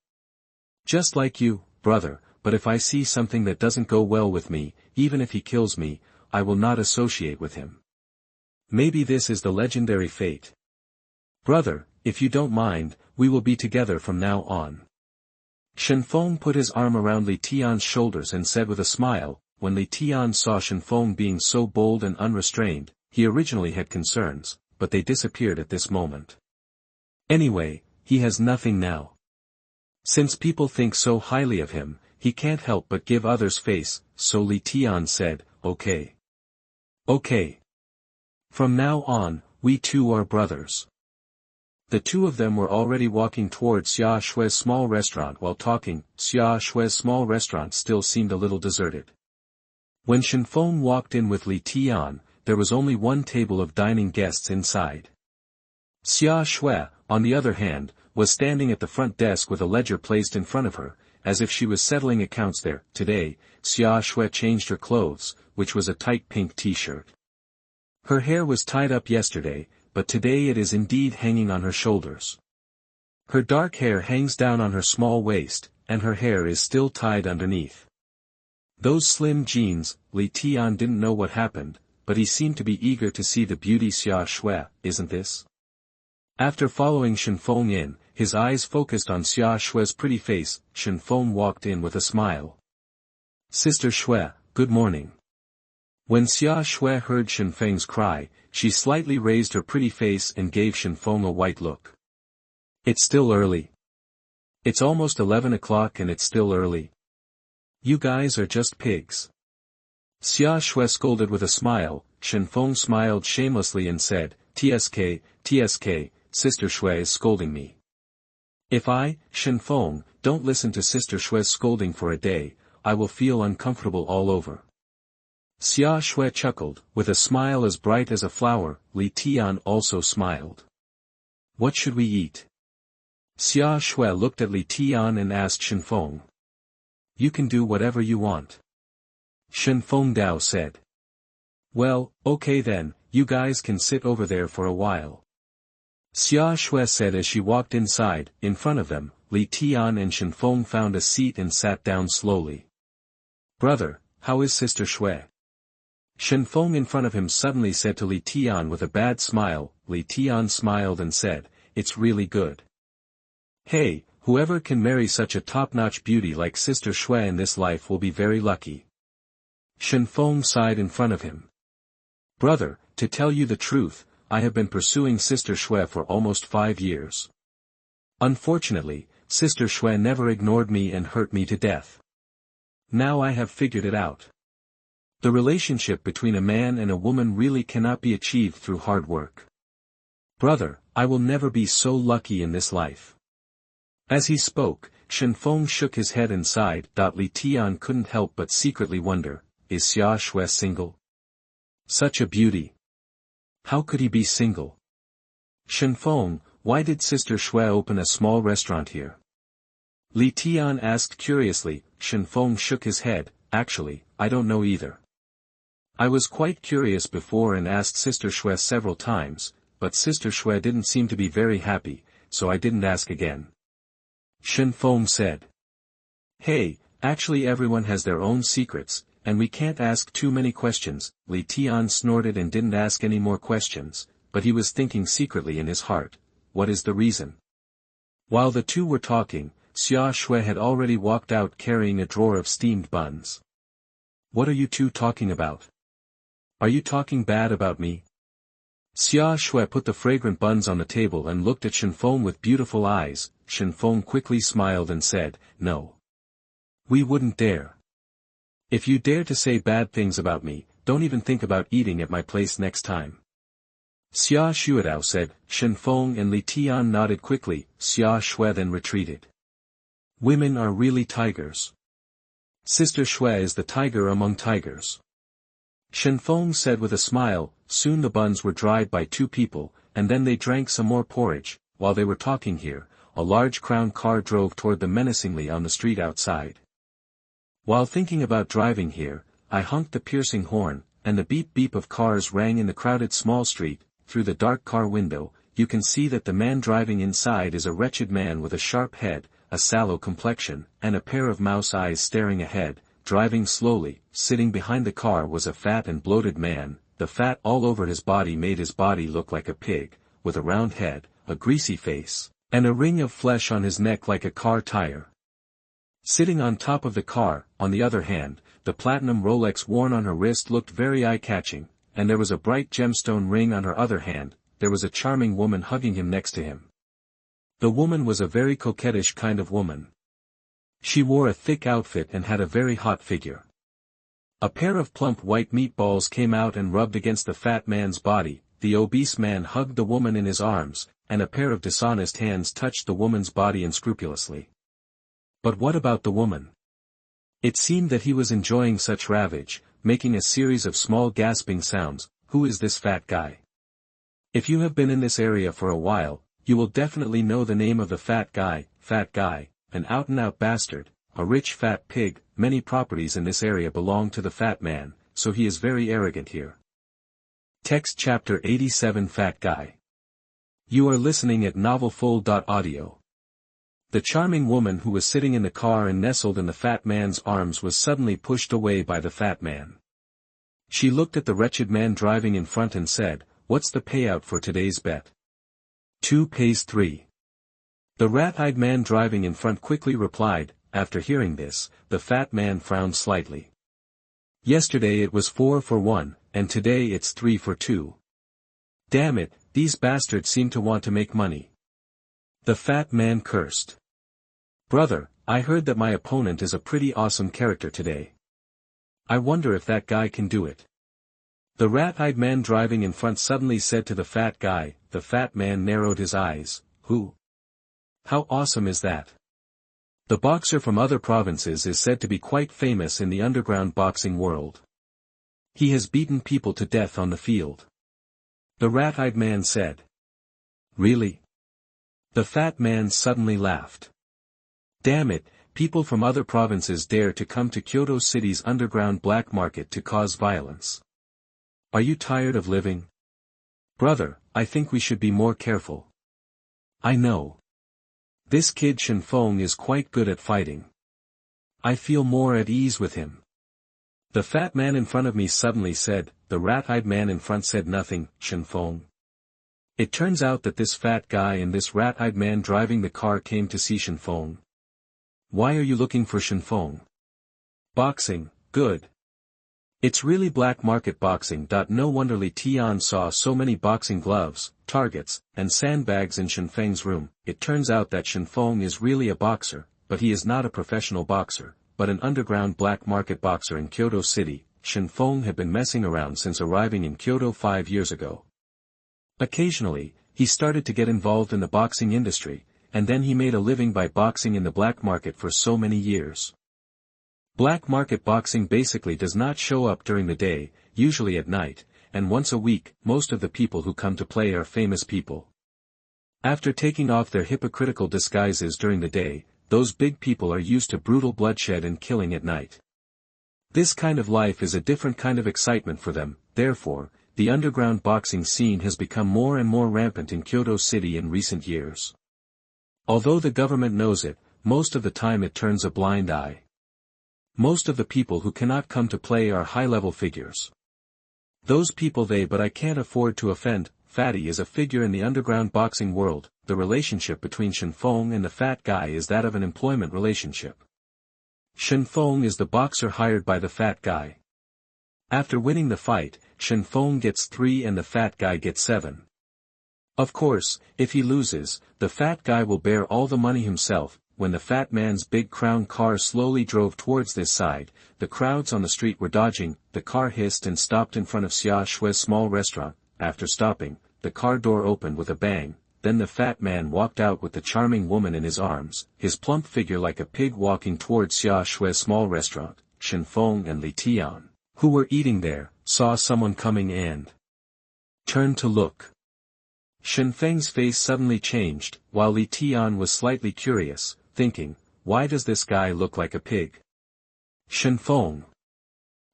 Just like you, brother, but if I see something that doesn't go well with me, even if he kills me, I will not associate with him. Maybe this is the legendary fate. Brother, if you don't mind, we will be together from now on. Shen Feng put his arm around Li Tian's shoulders and said with a smile. When Li Tian saw Shen Feng being so bold and unrestrained, he originally had concerns, but they disappeared at this moment. Anyway, he has nothing now. Since people think so highly of him, he can't help but give others face, so Li Tian said, okay. Okay. From now on, we two are brothers. The two of them were already walking towards Xia Shui's small restaurant while talking. Xia Shui's small restaurant still seemed a little deserted. When Shen Feng walked in with Li Tian, there was only one table of dining guests inside. Xia Shui, on the other hand, was standing at the front desk with a ledger placed in front of her, as if she was settling accounts there. Today, Xia Shui changed her clothes, which was a tight pink t-shirt. Her hair was tied up yesterday, but today it is indeed hanging on her shoulders. Her dark hair hangs down on her small waist, and her hair is still tied underneath. Those slim jeans. Li Tian didn't know what happened, but he seemed to be eager to see the beauty. Xia Shui, isn't this? After following Shen Feng in, his eyes focused on Xia Shui's pretty face. Shen Feng walked in with a smile. Sister Shui, good morning. When Xia Shui heard Shen Feng's cry, she slightly raised her pretty face and gave Shen Feng a white look. It's still early. It's almost 11 o'clock and it's still early. You guys are just pigs. Xia Shui scolded with a smile. Shen Feng smiled shamelessly and said, TSK, Sister Shui is scolding me. If I, Shen Feng, don't listen to Sister Shui's scolding for a day, I will feel uncomfortable all over. Xia Shui chuckled, with a smile as bright as a flower. Li Tian also smiled. What should we eat? Xia Shui looked at Li Tian and asked Shen Feng. You can do whatever you want. Shen Feng Dao said. Well, okay then, you guys can sit over there for a while. Xia Shui said as she walked inside. In front of them, Li Tian and Shen Feng found a seat and sat down slowly. "Brother, how is Sister Shui?" Shen Feng in front of him suddenly said to Li Tian with a bad smile. Li Tian smiled and said, "It's really good. Hey, whoever can marry such a top-notch beauty like Sister Shui in this life will be very lucky." Shen Feng sighed in front of him. "Brother, to tell you the truth, I have been pursuing Sister Shui for almost 5 years. Unfortunately, Sister Shui never ignored me and hurt me to death. Now I have figured it out. The relationship between a man and a woman really cannot be achieved through hard work. Brother, I will never be so lucky in this life." As he spoke, Shen Feng shook his head and sighed. Li Tian couldn't help but secretly wonder, is Xia Shui single? Such a beauty. How could he be single? Shen Feng, why did Sister Shui open a small restaurant here? Li Tian asked curiously. Shen Feng shook his head. Actually, I don't know either. I was quite curious before and asked Sister Shui several times, but Sister Shui didn't seem to be very happy, so I didn't ask again. Shen Feng said. Hey, actually everyone has their own secrets, and we can't ask too many questions. Li Tian snorted and didn't ask any more questions, but he was thinking secretly in his heart, what is the reason? While the two were talking, Xia Shui had already walked out carrying a drawer of steamed buns. What are you two talking about? Are you talking bad about me? Xia Shui put the fragrant buns on the table and looked at Shen Feng with beautiful eyes. Shen Feng quickly smiled and said, no. We wouldn't dare. If you dare to say bad things about me, don't even think about eating at my place next time. Xia Shuidao said. Shen Feng and Li Tian nodded quickly. Xia Shui then retreated. Women are really tigers. Sister Shui is the tiger among tigers. Shen Feng said with a smile. Soon the buns were dried by two people, and then they drank some more porridge. While they were talking here, a large crown car drove toward them menacingly on the street outside. While thinking about driving here, I honked the piercing horn, and the beep-beep of cars rang in the crowded small street. Through the dark car window, you can see that the man driving inside is a wretched man with a sharp head, a sallow complexion, and a pair of mouse eyes staring ahead, driving slowly. Sitting behind the car was a fat and bloated man. The fat all over his body made his body look like a pig, with a round head, a greasy face, and a ring of flesh on his neck like a car tire. Sitting on top of the car, on the other hand, the platinum Rolex worn on her wrist looked very eye-catching, and there was a bright gemstone ring on her other hand. There was a charming woman hugging him next to him. The woman was a very coquettish kind of woman. She wore a thick outfit and had a very hot figure. A pair of plump white meatballs came out and rubbed against the fat man's body. The obese man hugged the woman in his arms, and a pair of dishonest hands touched the woman's body unscrupulously. But what about the woman? It seemed that he was enjoying such ravage, making a series of small gasping sounds. Who is this fat guy? If you have been in this area for a while, you will definitely know the name of the fat guy, an out-and-out bastard, a rich fat pig. Many properties in this area belong to the fat man, so he is very arrogant here. Text Chapter 87 Fat Guy. You are listening at NovelFull.audio. The charming woman who was sitting in the car and nestled in the fat man's arms was suddenly pushed away by the fat man. She looked at the wretched man driving in front and said, "What's the payout for today's bet?" 2 pays 3. The rat-eyed man driving in front quickly replied. After hearing this, the fat man frowned slightly. Yesterday it was 4 for 1, and today it's 3 for 2. Damn it, these bastards seem to want to make money. The fat man cursed. Brother, I heard that my opponent is a pretty awesome character today. I wonder if that guy can do it. The rat-eyed man driving in front suddenly said to the fat guy. The fat man narrowed his eyes. Who? How awesome is that? The boxer from other provinces is said to be quite famous in the underground boxing world. He has beaten people to death on the field. The rat-eyed man said. Really? The fat man suddenly laughed. Damn it, people from other provinces dare to come to Kyoto City's underground black market to cause violence. Are you tired of living? Brother, I think we should be more careful. I know. This kid Shen Feng is quite good at fighting. I feel more at ease with him. The fat man in front of me suddenly said. The rat-eyed man in front said nothing. Shen Feng. It turns out that this fat guy and this rat-eyed man driving the car came to see Shen Feng. Why are you looking for Shen Feng? Boxing, good. It's really black market boxing. No wonder Li Tian saw so many boxing gloves, targets, and sandbags in Shen Feng's room. It turns out that Shen Feng is really a boxer, but he is not a professional boxer, but an underground black market boxer in Kyoto City. Shen Feng had been messing around since arriving in Kyoto 5 years ago. Occasionally, he started to get involved in the boxing industry, and then he made a living by boxing in the black market for so many years. Black market boxing basically does not show up during the day, usually at night, and once a week. Most of the people who come to play are famous people. After taking off their hypocritical disguises during the day, those big people are used to brutal bloodshed and killing at night. This kind of life is a different kind of excitement for them. Therefore, the underground boxing scene has become more and more rampant in Kyoto City in recent years. Although the government knows it, most of the time it turns a blind eye. Most of the people who cannot come to play are high-level figures. Those people but I can't afford to offend. Fatty is a figure in the underground boxing world. The relationship between Shen Feng and the fat guy is that of an employment relationship. Shen Feng is the boxer hired by the fat guy. After winning the fight, Shen Feng gets 3 and the fat guy gets 7. Of course, if he loses, the fat guy will bear all the money himself. When the fat man's big crown car slowly drove towards this side, the crowds on the street were dodging. The car hissed and stopped in front of Xia Shui's small restaurant. After stopping, the car door opened with a bang. Then the fat man walked out with the charming woman in his arms, his plump figure like a pig walking towards Xia Shui's small restaurant. Shen Feng and Li Tian, who were eating there, saw someone coming and turned to look. Shen Feng's face suddenly changed, while Li Tian was slightly curious, thinking, why does this guy look like a pig? Shen Feng.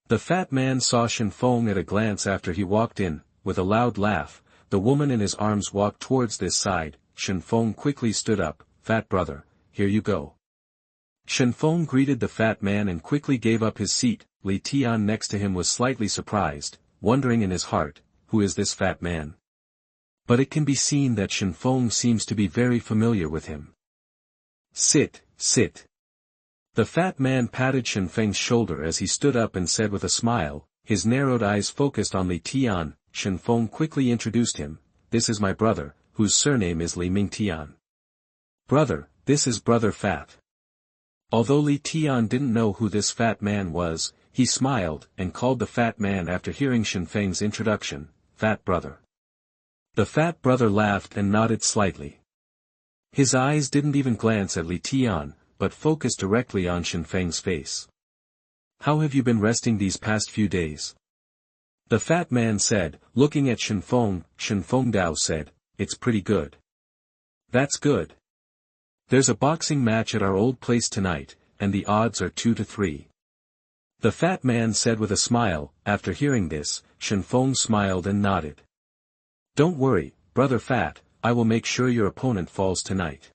The fat man saw Shen Feng at a glance after he walked in. With a loud laugh, the woman in his arms walked towards this side. Shen Feng quickly stood up. Fat brother, here you go. Shen Feng greeted the fat man and quickly gave up his seat. Li Tian next to him was slightly surprised, wondering in his heart, who is this fat man? But it can be seen that Shen Feng seems to be very familiar with him. Sit, sit. The fat man patted Shen Feng's shoulder as he stood up and said with a smile, his narrowed eyes focused on Li Tian. Shen Feng quickly introduced him. This is my brother, whose surname is Li Mingtian. Brother, this is brother Fat. Although Li Tian didn't know who this fat man was, he smiled and called the fat man after hearing Shen Feng's introduction, Fat brother. The fat brother laughed and nodded slightly. His eyes didn't even glance at Li Tian, but focused directly on Shen Feng's face. How have you been resting these past few days? The fat man said, looking at Shen Feng. Shen Feng Dao said, it's pretty good. That's good. There's a boxing match at our old place tonight, and the odds are 2-3. The fat man said with a smile. After hearing this, Shen Feng smiled and nodded. Don't worry, brother Fat, I will make sure your opponent falls tonight.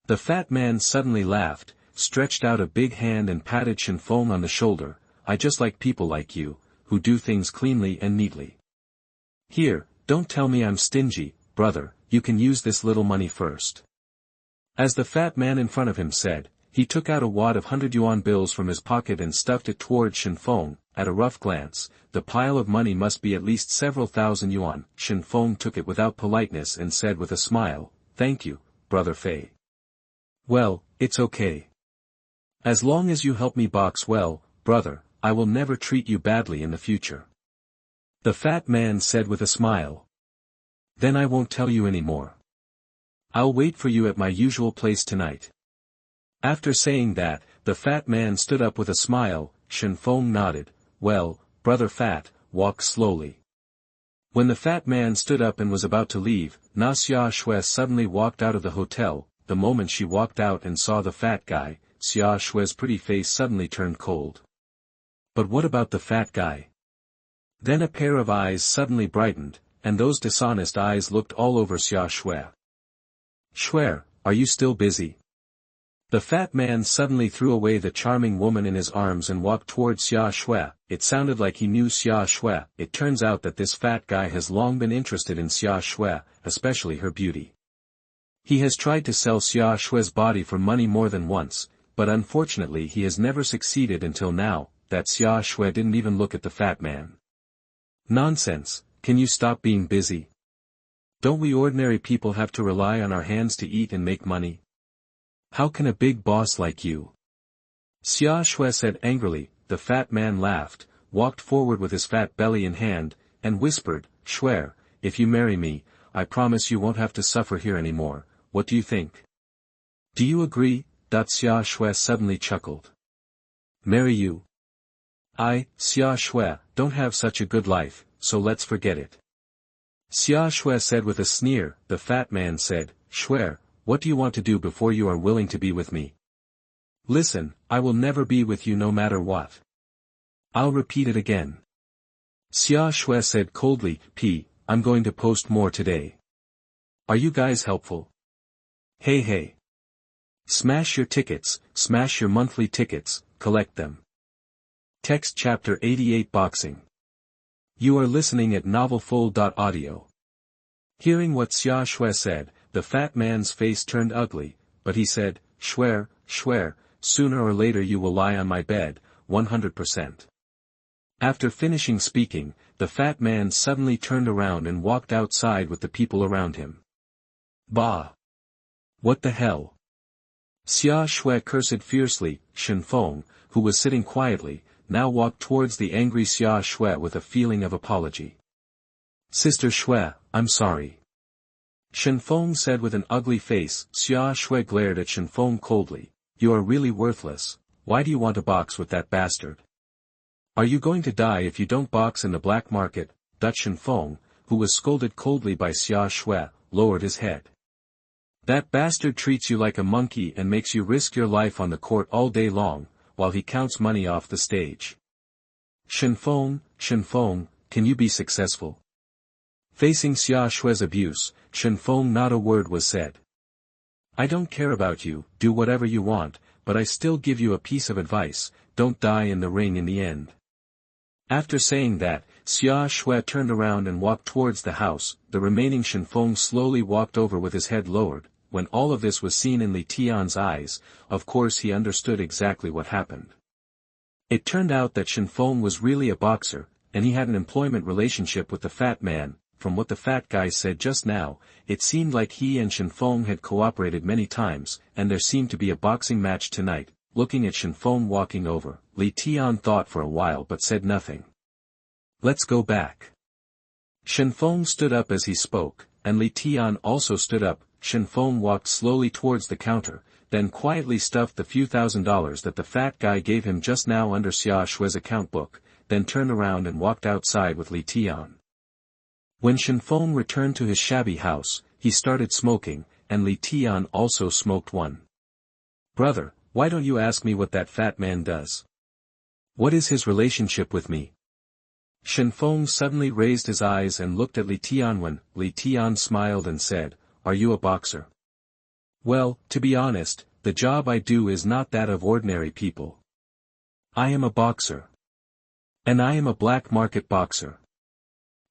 The fat man suddenly laughed, stretched out a big hand and patted Shen Feng on the shoulder. I just like people like you, who do things cleanly and neatly. Here, don't tell me I'm stingy, brother, you can use this little money first. As the fat man in front of him said, he took out a wad of 100 yuan bills from his pocket and stuffed it towards Shen Feng. At a rough glance, the pile of money must be at least several thousand yuan. Shen Feng took it without politeness and said with a smile, thank you, brother Fei. Well, it's okay. As long as you help me box well, brother, I will never treat you badly in the future. The fat man said with a smile. Then I won't tell you any more. I'll wait for you at my usual place tonight. After saying that, the fat man stood up with a smile. Shen Feng nodded. Well, brother Fat, walk slowly. When the fat man stood up and was about to leave, Xia Shui suddenly walked out of the hotel. The moment she walked out and saw the fat guy, Xia Shui's pretty face suddenly turned cold. But what about the fat guy? Then a pair of eyes suddenly brightened, and those dishonest eyes looked all over Xia Shui. Shwer, are you still busy? The fat man suddenly threw away the charming woman in his arms and walked towards Xia Shui. It sounded like he knew Xia Shui. It turns out that this fat guy has long been interested in Xia Shui, especially her beauty. He has tried to sell Xia Shui's body for money more than once, but unfortunately he has never succeeded until now. That Xia Shui didn't even look at the fat man. Nonsense, can you stop being busy? Don't we ordinary people have to rely on our hands to eat and make money? How can a big boss like you? Xia Shui said angrily. The fat man laughed, walked forward with his fat belly in hand, and whispered, Shwer, if you marry me, I promise you won't have to suffer here anymore. What do you think? Do you agree? Xia Shui suddenly chuckled. Marry you? Xia Shui, don't have such a good life, so let's forget it. Xia Shui said with a sneer. The fat man said, Shwer, what do you want to do before you are willing to be with me? Listen, I will never be with you no matter what. I'll repeat it again. Xia Shui said coldly, I'm going to post more today. Are you guys helpful? Hey. Smash your tickets, smash your monthly tickets, collect them. Text Chapter 88 Boxing. You are listening at NovelFull.audio. Hearing what Xia Shui said, the fat man's face turned ugly, but he said, Shwer, sooner or later you will lie on my bed, 100%. After finishing speaking, the fat man suddenly turned around and walked outside with the people around him. Bah! What the hell? Xia Shui cursed fiercely. Shen Feng, who was sitting quietly, now walked towards the angry Xia Shui with a feeling of apology. Sister Shui, I'm sorry. Shen Feng said with an ugly face. Xia Shui glared at Shen Feng coldly. You are really worthless. Why do you want to box with that bastard? Are you going to die if you don't box in the black market? Shen Feng, who was scolded coldly by Xia Shui, lowered his head. That bastard treats you like a monkey and makes you risk your life on the court all day long, while he counts money off the stage. Shen Feng, can you be successful? Facing Xia Shui's abuse, Shen Feng not a word was said. I don't care about you, do whatever you want, but I still give you a piece of advice, don't die in the ring in the end. After saying that, Xia Shui turned around and walked towards the house. The remaining Shen Feng slowly walked over with his head lowered. When all of this was seen in Li Tian's eyes, of course he understood exactly what happened. It turned out that Shen Feng was really a boxer, and he had an employment relationship with the fat man. From what the fat guy said just now, it seemed like he and Shen Feng had cooperated many times, and there seemed to be a boxing match tonight. Looking at Shen Feng walking over, Li Tian thought for a while but said nothing. Let's go back. Shen Feng stood up as he spoke, and Li Tian also stood up. Shen Feng walked slowly towards the counter, then quietly stuffed the few $1,000s that the fat guy gave him just now under Xia Shui's account book, then turned around and walked outside with Li Tian. When Shen Feng returned to his shabby house, he started smoking, and Li Tian also smoked one. Brother, why don't you ask me what that fat man does? What is his relationship with me? Shen Feng suddenly raised his eyes and looked at Li Tian. When Li Tian smiled and said, Are you a boxer? Well, to be honest, the job I do is not that of ordinary people. I am a boxer. And I am a black market boxer.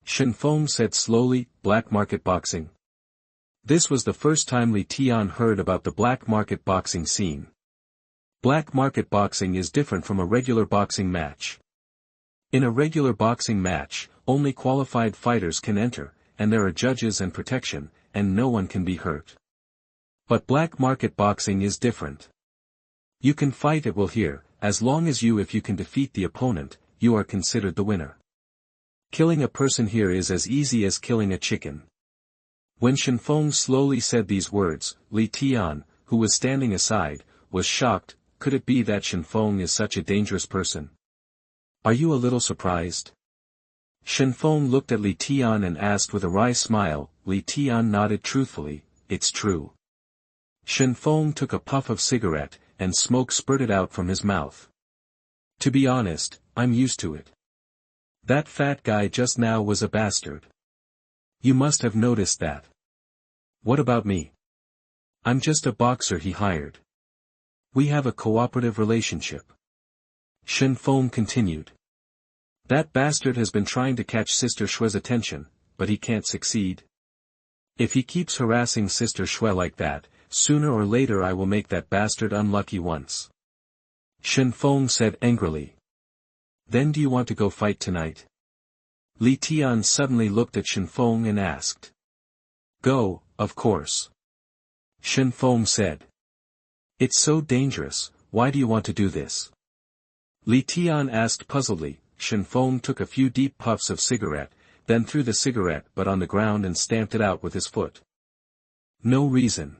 Shen Feng said slowly, black market boxing. This was the first time Li Tian heard about the black market boxing scene. Black market boxing is different from a regular boxing match. In a regular boxing match, only qualified fighters can enter, and there are judges and protection, and no one can be hurt. But black market boxing is different. You can fight at will here, as long as if you can defeat the opponent, you are considered the winner. Killing a person here is as easy as killing a chicken. When Shen Feng slowly said these words, Li Tian, who was standing aside, was shocked. Could it be that Shen Feng is such a dangerous person? Are you a little surprised? Shen Feng looked at Li Tian and asked with a wry smile. Li Tian nodded truthfully, it's true. Shen Feng took a puff of cigarette, and smoke spurted out from his mouth. To be honest, I'm used to it. That fat guy just now was a bastard. You must have noticed that. What about me? I'm just a boxer he hired. We have a cooperative relationship. Shen Feng continued. That bastard has been trying to catch Sister Shue's attention, but he can't succeed. If he keeps harassing Sister Shue like that, sooner or later I will make that bastard unlucky once. Shen Feng said angrily. Then do you want to go fight tonight? Li Tian suddenly looked at Shen Feng and asked. Go, of course. Shen Feng said. It's so dangerous, why do you want to do this? Li Tian asked puzzledly. Shen Feng took a few deep puffs of cigarette, then threw the cigarette but on the ground and stamped it out with his foot. No reason.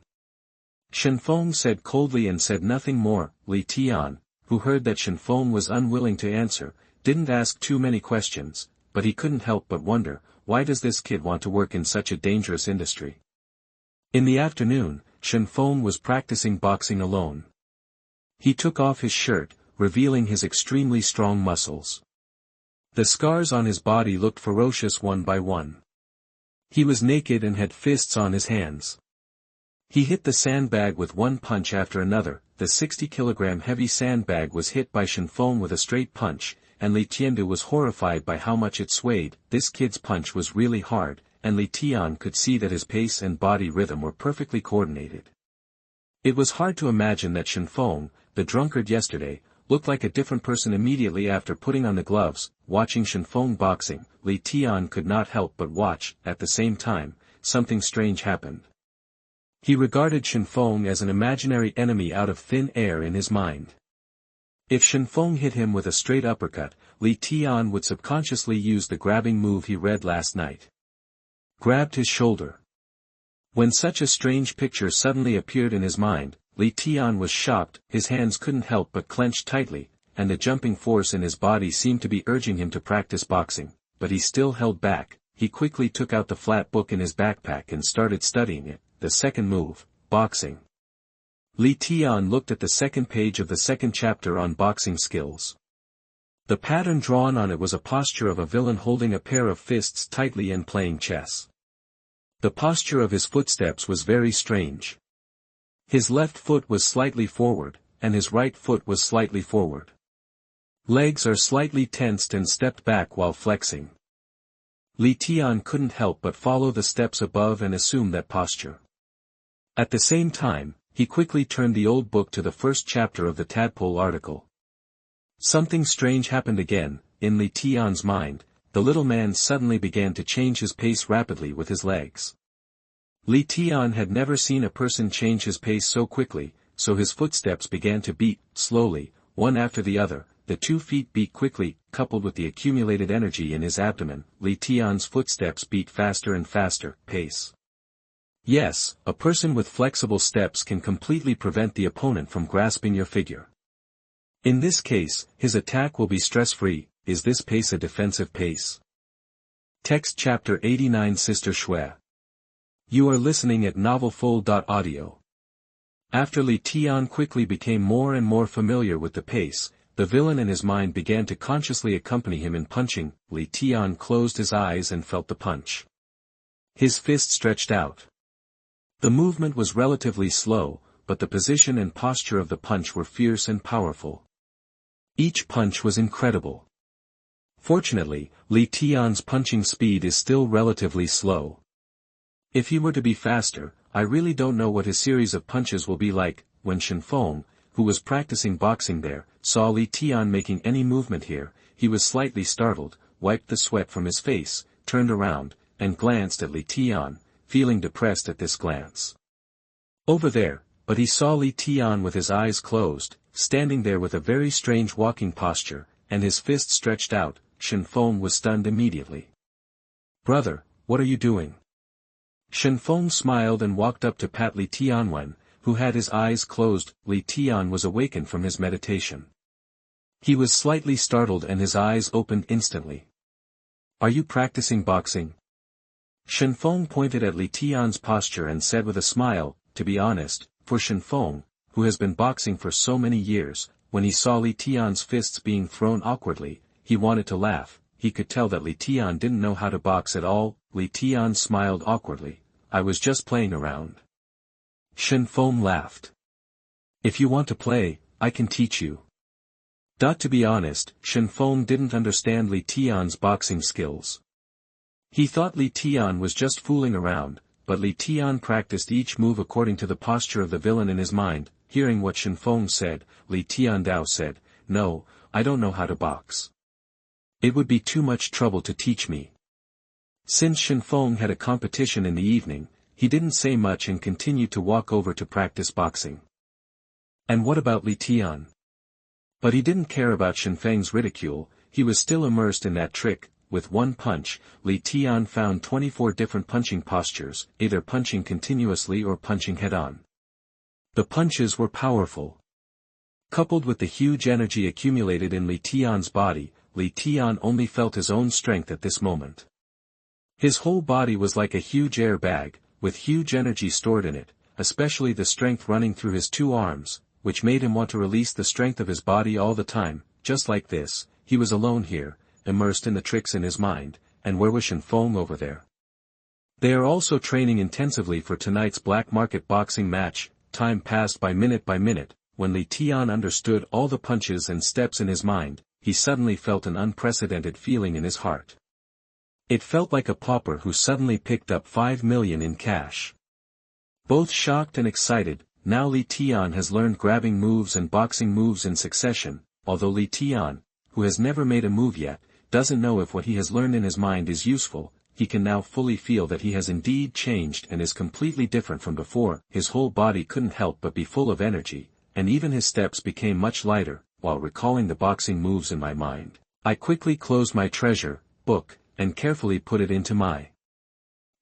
Shen Feng said coldly and said nothing more. Li Tian, who heard that Shen Feng was unwilling to answer, didn't ask too many questions, but he couldn't help but wonder, why does this kid want to work in such a dangerous industry? In the afternoon, Shen Feng was practicing boxing alone. He took off his shirt, revealing his extremely strong muscles. The scars on his body looked ferocious one by one. He was naked and had fists on his hands. He hit the sandbag with one punch after another. The 60-kilogram heavy sandbag was hit by Shen Feng with a straight punch, and Li Tiandu was horrified by how much it swayed. This kid's punch was really hard, and Li Tian could see that his pace and body rhythm were perfectly coordinated. It was hard to imagine that Shen Feng, the drunkard yesterday, looked like a different person immediately after putting on the gloves. Watching Shen Feng boxing, Li Tian could not help but watch. At the same time, something strange happened. He regarded Shen Feng as an imaginary enemy out of thin air in his mind. If Shen Feng hit him with a straight uppercut, Li Tian would subconsciously use the grabbing move he read last night. Grabbed his shoulder. When such a strange picture suddenly appeared in his mind, Li Tian was shocked. His hands couldn't help but clench tightly, and the jumping force in his body seemed to be urging him to practice boxing, but he still held back. He quickly took out the flat book in his backpack and started studying it. The second move, boxing. Li Tian looked at the second page of the second chapter on boxing skills. The pattern drawn on it was a posture of a villain holding a pair of fists tightly and playing chess. The posture of his footsteps was very strange. His left foot was slightly forward, and his right foot was slightly forward. Legs are slightly tensed and stepped back while flexing. Li Tian couldn't help but follow the steps above and assume that posture. At the same time, he quickly turned the old book to the first chapter of the tadpole article. Something strange happened again. In Li Tian's mind, the little man suddenly began to change his pace rapidly with his legs. Li Tian had never seen a person change his pace so quickly, so his footsteps began to beat, slowly, one after the other. The 2 feet beat quickly, coupled with the accumulated energy in his abdomen. Li Tian's footsteps beat faster and faster. Pace. Yes, a person with flexible steps can completely prevent the opponent from grasping your figure. In this case, his attack will be stress-free. Is this pace a defensive pace? Text Chapter 89 Sister Shue. You are listening at NovelFull.audio. After Li Tian quickly became more and more familiar with the pace, the villain in his mind began to consciously accompany him in punching. Li Tian closed his eyes and felt the punch. His fist stretched out. The movement was relatively slow, but the position and posture of the punch were fierce and powerful. Each punch was incredible. Fortunately, Li Tian's punching speed is still relatively slow. If he were to be faster, I really don't know what his series of punches will be like. When Shen Feng, who was practicing boxing there, saw Li Tian making any movement here, he was slightly startled, wiped the sweat from his face, turned around, and glanced at Li Tian, feeling depressed at this glance. Over there, but he saw Li Tian with his eyes closed, standing there with a very strange walking posture, and his fist stretched out. Shen Feng was stunned immediately. Brother, what are you doing? Shen Feng smiled and walked up to pat Li Tianwen, who had his eyes closed. Li Tian was awakened from his meditation. He was slightly startled and his eyes opened instantly. Are you practicing boxing? Shen Feng pointed at Li Tian's posture and said with a smile, to be honest, for Shen Feng, who has been boxing for so many years, when he saw Li Tian's fists being thrown awkwardly, he wanted to laugh. He could tell that Li Tian didn't know how to box at all. Li Tian smiled awkwardly. I was just playing around. Shen Feng laughed. If you want to play, I can teach you. To be honest, Shen Feng didn't understand Li Tian's boxing skills. He thought Li Tian was just fooling around, but Li Tian practiced each move according to the posture of the villain in his mind. Hearing what Shen Feng said, Li Tiandao said, "No, I don't know how to box. It would be too much trouble to teach me." Since Shen Feng had a competition in the evening, he didn't say much and continued to walk over to practice boxing. And what about Li Tian? But he didn't care about Shen Feng's ridicule. He was still immersed in that trick. With one punch, Li Tian found 24 different punching postures, either punching continuously or punching head-on. The punches were powerful. Coupled with the huge energy accumulated in Li Tian's body, Li Tian only felt his own strength at this moment. His whole body was like a huge air bag, with huge energy stored in it, especially the strength running through his two arms, which made him want to release the strength of his body all the time. Just like this, he was alone here, immersed in the tricks in his mind, and where was Shen Feng over there? They are also training intensively for tonight's black market boxing match. Time passed by minute. When Li Tian understood all the punches and steps in his mind, he suddenly felt an unprecedented feeling in his heart. It felt like a pauper who suddenly picked up 5 million in cash. Both shocked and excited, now Li Tian has learned grabbing moves and boxing moves in succession. Although Li Tian, who has never made a move yet, doesn't know if what he has learned in his mind is useful, he can now fully feel that he has indeed changed and is completely different from before. His whole body couldn't help but be full of energy, and even his steps became much lighter. While recalling the boxing moves in my mind, I quickly closed my treasure book, and carefully put it into my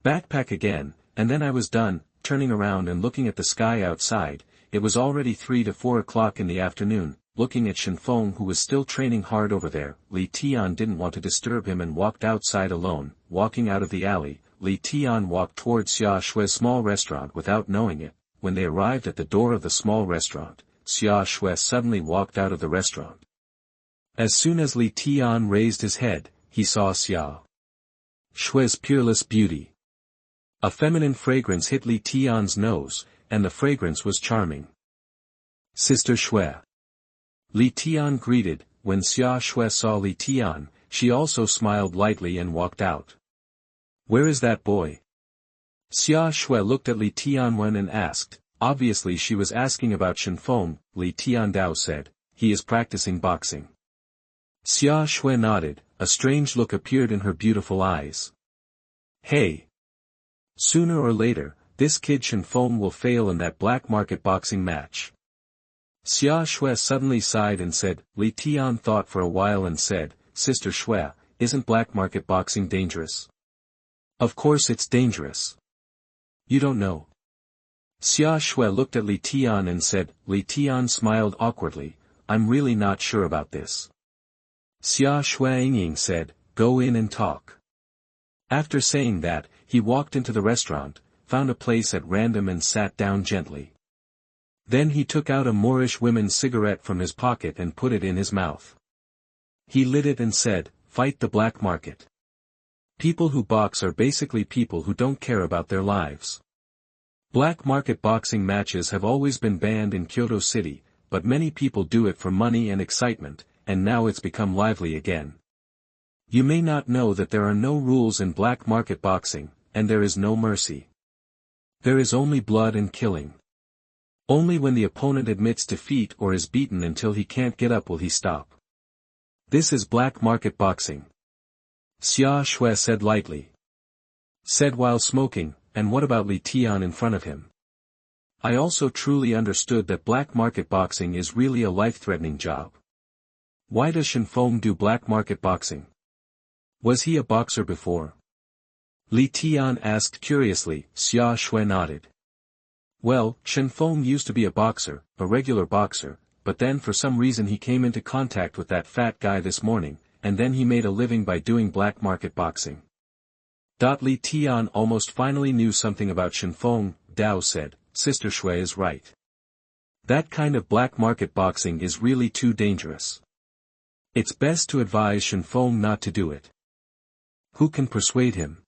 backpack again, and then I was done. Turning around and looking at the sky outside, it was already 3 to 4 o'clock in the afternoon. Looking at Shen Feng, who was still training hard over there, Li Tian didn't want to disturb him and walked outside alone. Walking out of the alley, Li Tian walked towards Xia Shui's small restaurant without knowing it. When they arrived at the door of the small restaurant, Xia Shui suddenly walked out of the restaurant. As soon as Li Tian raised his head, he saw Xia Shui's peerless beauty. A feminine fragrance hit Li Tian's nose, and the fragrance was charming. "Sister Shui." Li Tian greeted. When Xia Shui saw Li Tian, she also smiled lightly and walked out. "Where is that boy?" Xia Shui looked at Li Tianwen and asked. Obviously she was asking about Shen Feng. Li Tiandao said, "He is practicing boxing." Xia Shui nodded. A strange look appeared in her beautiful eyes. "Hey! Sooner or later, this kid Shen Feng will fail in that black market boxing match." Xia Shui suddenly sighed and said. Li Tian thought for a while and said, "Sister Shui, isn't black market boxing dangerous?" "Of course it's dangerous. You don't know." Xia Shui looked at Li Tian and said. Li Tian smiled awkwardly. "I'm really not sure about this." Xia Shui said, "Go in and talk." After saying that, he walked into the restaurant, found a place at random and sat down gently. Then he took out a Moorish woman's cigarette from his pocket and put it in his mouth. He lit it and said, "Fight the black market. People who box are basically people who don't care about their lives." Black market boxing matches have always been banned in Kyoto City, but many people do it for money and excitement, and now it's become lively again. You may not know that there are no rules in black market boxing, and there is no mercy. There is only blood and killing. Only when the opponent admits defeat or is beaten until he can't get up will he stop. This is black market boxing. Xia Shui said lightly. Said while smoking, "And what about Li Tian in front of him?" I also truly understood that black market boxing is really a life-threatening job. Why does Shen Feng do black market boxing? Was he a boxer before? Li Tian asked curiously. Xia Shui nodded. Well, Shen Feng used to be a boxer, a regular boxer, but then for some reason he came into contact with that fat guy this morning, and then he made a living by doing black market boxing. Li Tian almost finally knew something about Shen Feng. Dao said, "Sister Shui is right. That kind of black market boxing is really too dangerous. It's best to advise Shen Feng not to do it." Who can persuade him?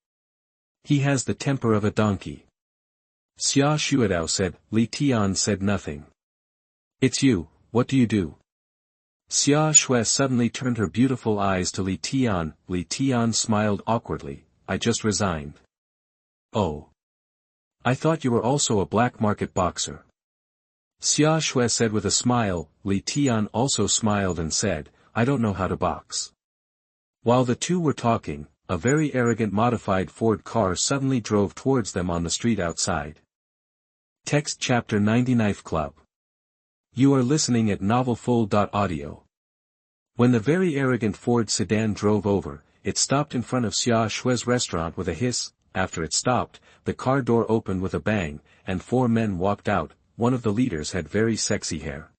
He has the temper of a donkey. Xia Shuadao said. Li Tian said nothing. It's you, what do you do? Xia Shui suddenly turned her beautiful eyes to Li Tian. Li Tian smiled awkwardly. I just resigned. Oh. I thought you were also a black market boxer. Xia Shui said with a smile. Li Tian also smiled and said, I don't know how to box. While the two were talking, a very arrogant modified Ford car suddenly drove towards them on the street outside. Text Chapter 90 Knife Club. You are listening at NovelFull.audio. When the very arrogant Ford sedan drove over, it stopped in front of Xia Shui's restaurant with a hiss. After it stopped, the car door opened with a bang, and 4 men walked out. One of the leaders had very sexy hair.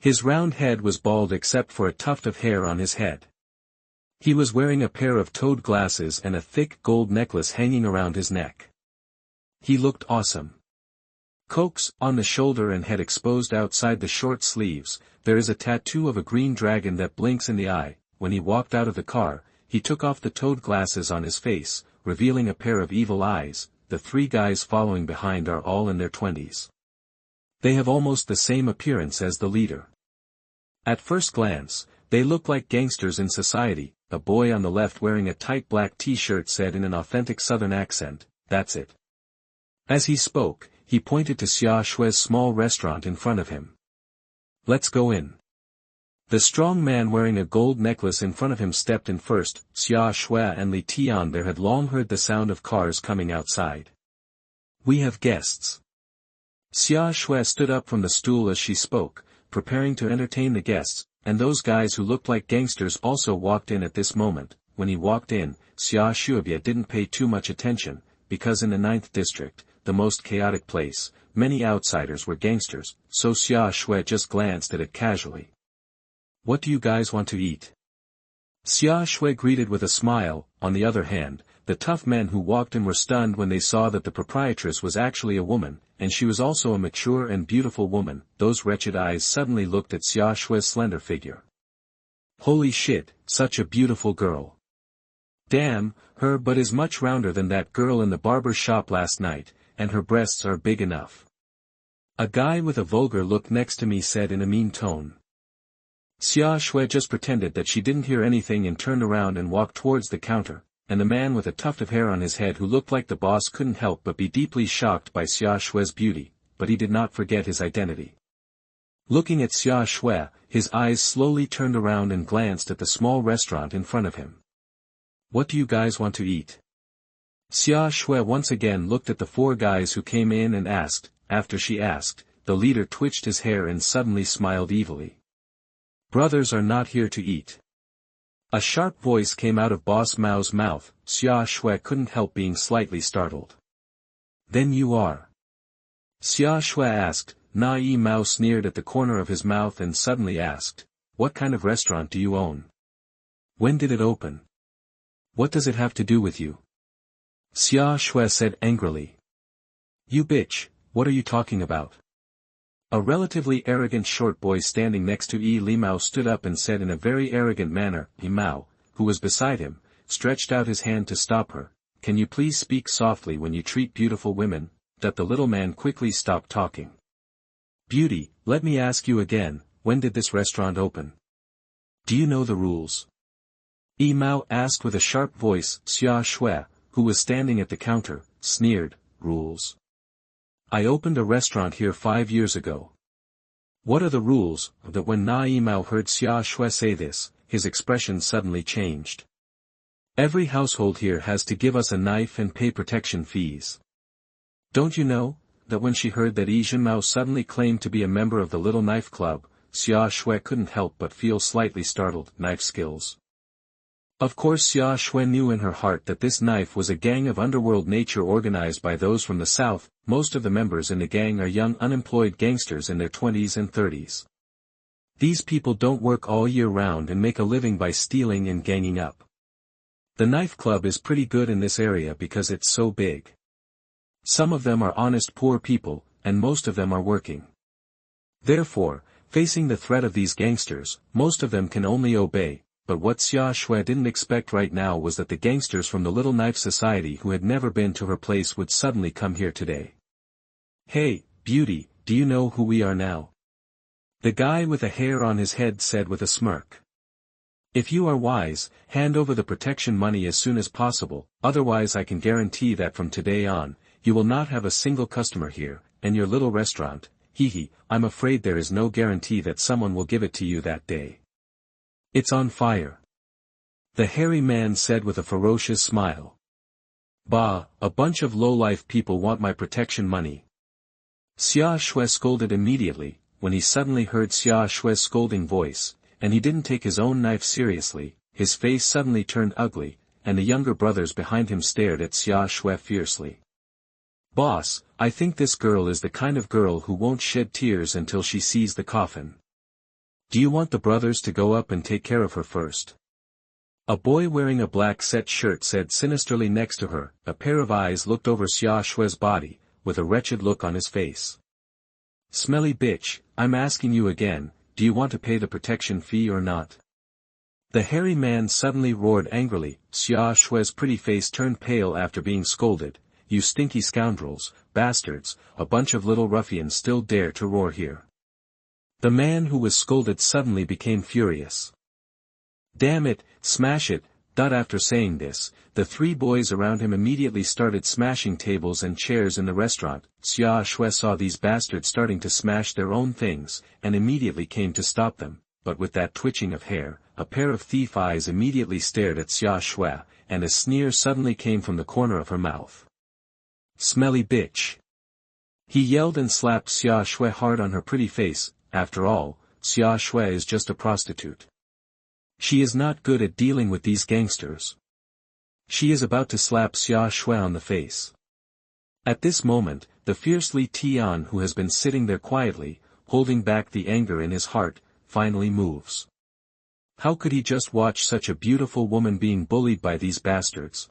His round head was bald except for a tuft of hair on his head. He was wearing a pair of toed glasses and a thick gold necklace hanging around his neck. He looked awesome. Coques on the shoulder and head exposed outside the short sleeves. There is a tattoo of a green dragon that blinks in the eye. When he walked out of the car, he took off the toed glasses on his face, revealing a pair of evil eyes. The 3 guys following behind are all in their 20s. They have almost the same appearance as the leader. At first glance, they look like gangsters in society. A boy on the left wearing a tight black t-shirt said in an authentic southern accent, that's it. As he spoke, he pointed to Xia Shui's small restaurant in front of him. Let's go in. The strong man wearing a gold necklace in front of him stepped in first. Xia Shui and Li Tian there had long heard the sound of cars coming outside. We have guests. Xia Shui stood up from the stool as she spoke, preparing to entertain the guests, and those guys who looked like gangsters also walked in at this moment. When he walked in, Xia Shuibia didn't pay too much attention, because in the 9th district, the most chaotic place, many outsiders were gangsters, so Xia Shui just glanced at it casually. What do you guys want to eat? Xia Shui greeted with a smile. On the other hand, the tough men who walked in were stunned when they saw that the proprietress was actually a woman, and she was also a mature and beautiful woman. Those wretched eyes suddenly looked at Xia Shui's slender figure. Holy shit, such a beautiful girl. Damn, her butt is much rounder than that girl in the barber shop last night, and her breasts are big enough. A guy with a vulgar look next to me said in a mean tone. Xia Shui just pretended that she didn't hear anything and turned around and walked towards the counter, and the man with a tuft of hair on his head who looked like the boss couldn't help but be deeply shocked by Xia Shui's beauty, but he did not forget his identity. Looking at Xia Shui, his eyes slowly turned around and glanced at the small restaurant in front of him. What do you guys want to eat? Xia Shui once again looked at the 4 guys who came in and asked. After she asked, the leader twitched his hair and suddenly smiled evilly. Brothers are not here to eat. A sharp voice came out of Boss Mao's mouth. Xia Shui couldn't help being slightly startled. Then you are. Xia Shui asked. Na Yi Mao sneered at the corner of his mouth and suddenly asked, what kind of restaurant do you own? When did it open? What does it have to do with you? Xia Shui said angrily. You bitch, what are you talking about? A relatively arrogant short boy standing next to Yi Li Mao stood up and said in a very arrogant manner. Yi Mao, who was beside him, stretched out his hand to stop her. Can you please speak softly when you treat beautiful women? That the little man quickly stopped talking. Beauty, let me ask you again, when did this restaurant open? Do you know the rules? Yi Mao asked with a sharp voice. Xia Shui, who was standing at the counter, sneered. Rules? I opened a restaurant here 5 years ago. What are the rules? That when Na Yi Mao heard Xia Shui say this, his expression suddenly changed. Every household here has to give us a knife and pay protection fees. Don't you know, that when she heard that Yi Zhenmao suddenly claimed to be a member of the Little Knife Club, Xia Shui couldn't help but feel slightly startled. Knife skills. Of course Xia Shui knew in her heart that this knife was a gang of underworld nature organized by those from the south. Most of the members in the gang are young unemployed gangsters in their 20s and 30s. These people don't work all year round and make a living by stealing and ganging up. The knife club is pretty good in this area because it's so big. Some of them are honest poor people, and most of them are working. Therefore, facing the threat of these gangsters, most of them can only obey. But what Xia Shui didn't expect right now was that the gangsters from the Little Knife Society who had never been to her place would suddenly come here today. Hey, beauty, do you know who we are now? The guy with a hair on his head said with a smirk. If you are wise, hand over the protection money as soon as possible, otherwise I can guarantee that from today on, you will not have a single customer here, and your little restaurant, I'm afraid there is no guarantee that someone will give it to you that day. It's on fire. The hairy man said with a ferocious smile. Bah, a bunch of low-life people want my protection money. Xia Shui scolded immediately, when he suddenly heard Xia Shui's scolding voice, and he didn't take his own knife seriously. His face suddenly turned ugly, and the younger brothers behind him stared at Xia Shui fiercely. Boss, I think this girl is the kind of girl who won't shed tears until she sees the coffin. Do you want the brothers to go up and take care of her first? A boy wearing a black set shirt said sinisterly next to her. A pair of eyes looked over Xia Shui's body, with a wretched look on his face. Smelly bitch, I'm asking you again, do you want to pay the protection fee or not? The hairy man suddenly roared angrily. Xia Shui's pretty face turned pale after being scolded. You stinky scoundrels, bastards, a bunch of little ruffians still dare to roar here. The man who was scolded suddenly became furious. Damn it, smash it. After saying this, the three boys around him immediately started smashing tables and chairs in the restaurant. Xia Shui saw these bastards starting to smash their own things, and immediately came to stop them, but with that twitching of hair, a pair of thief eyes immediately stared at Xia Shui, and a sneer suddenly came from the corner of her mouth. Smelly bitch! He yelled and slapped Xia Shui hard on her pretty face. After all, Xia Shui is just a prostitute. She is not good at dealing with these gangsters. She is about to slap Xia Shui on the face. At this moment, the fierce Li Tian, who has been sitting there quietly, holding back the anger in his heart, finally moves. How could he just watch such a beautiful woman being bullied by these bastards?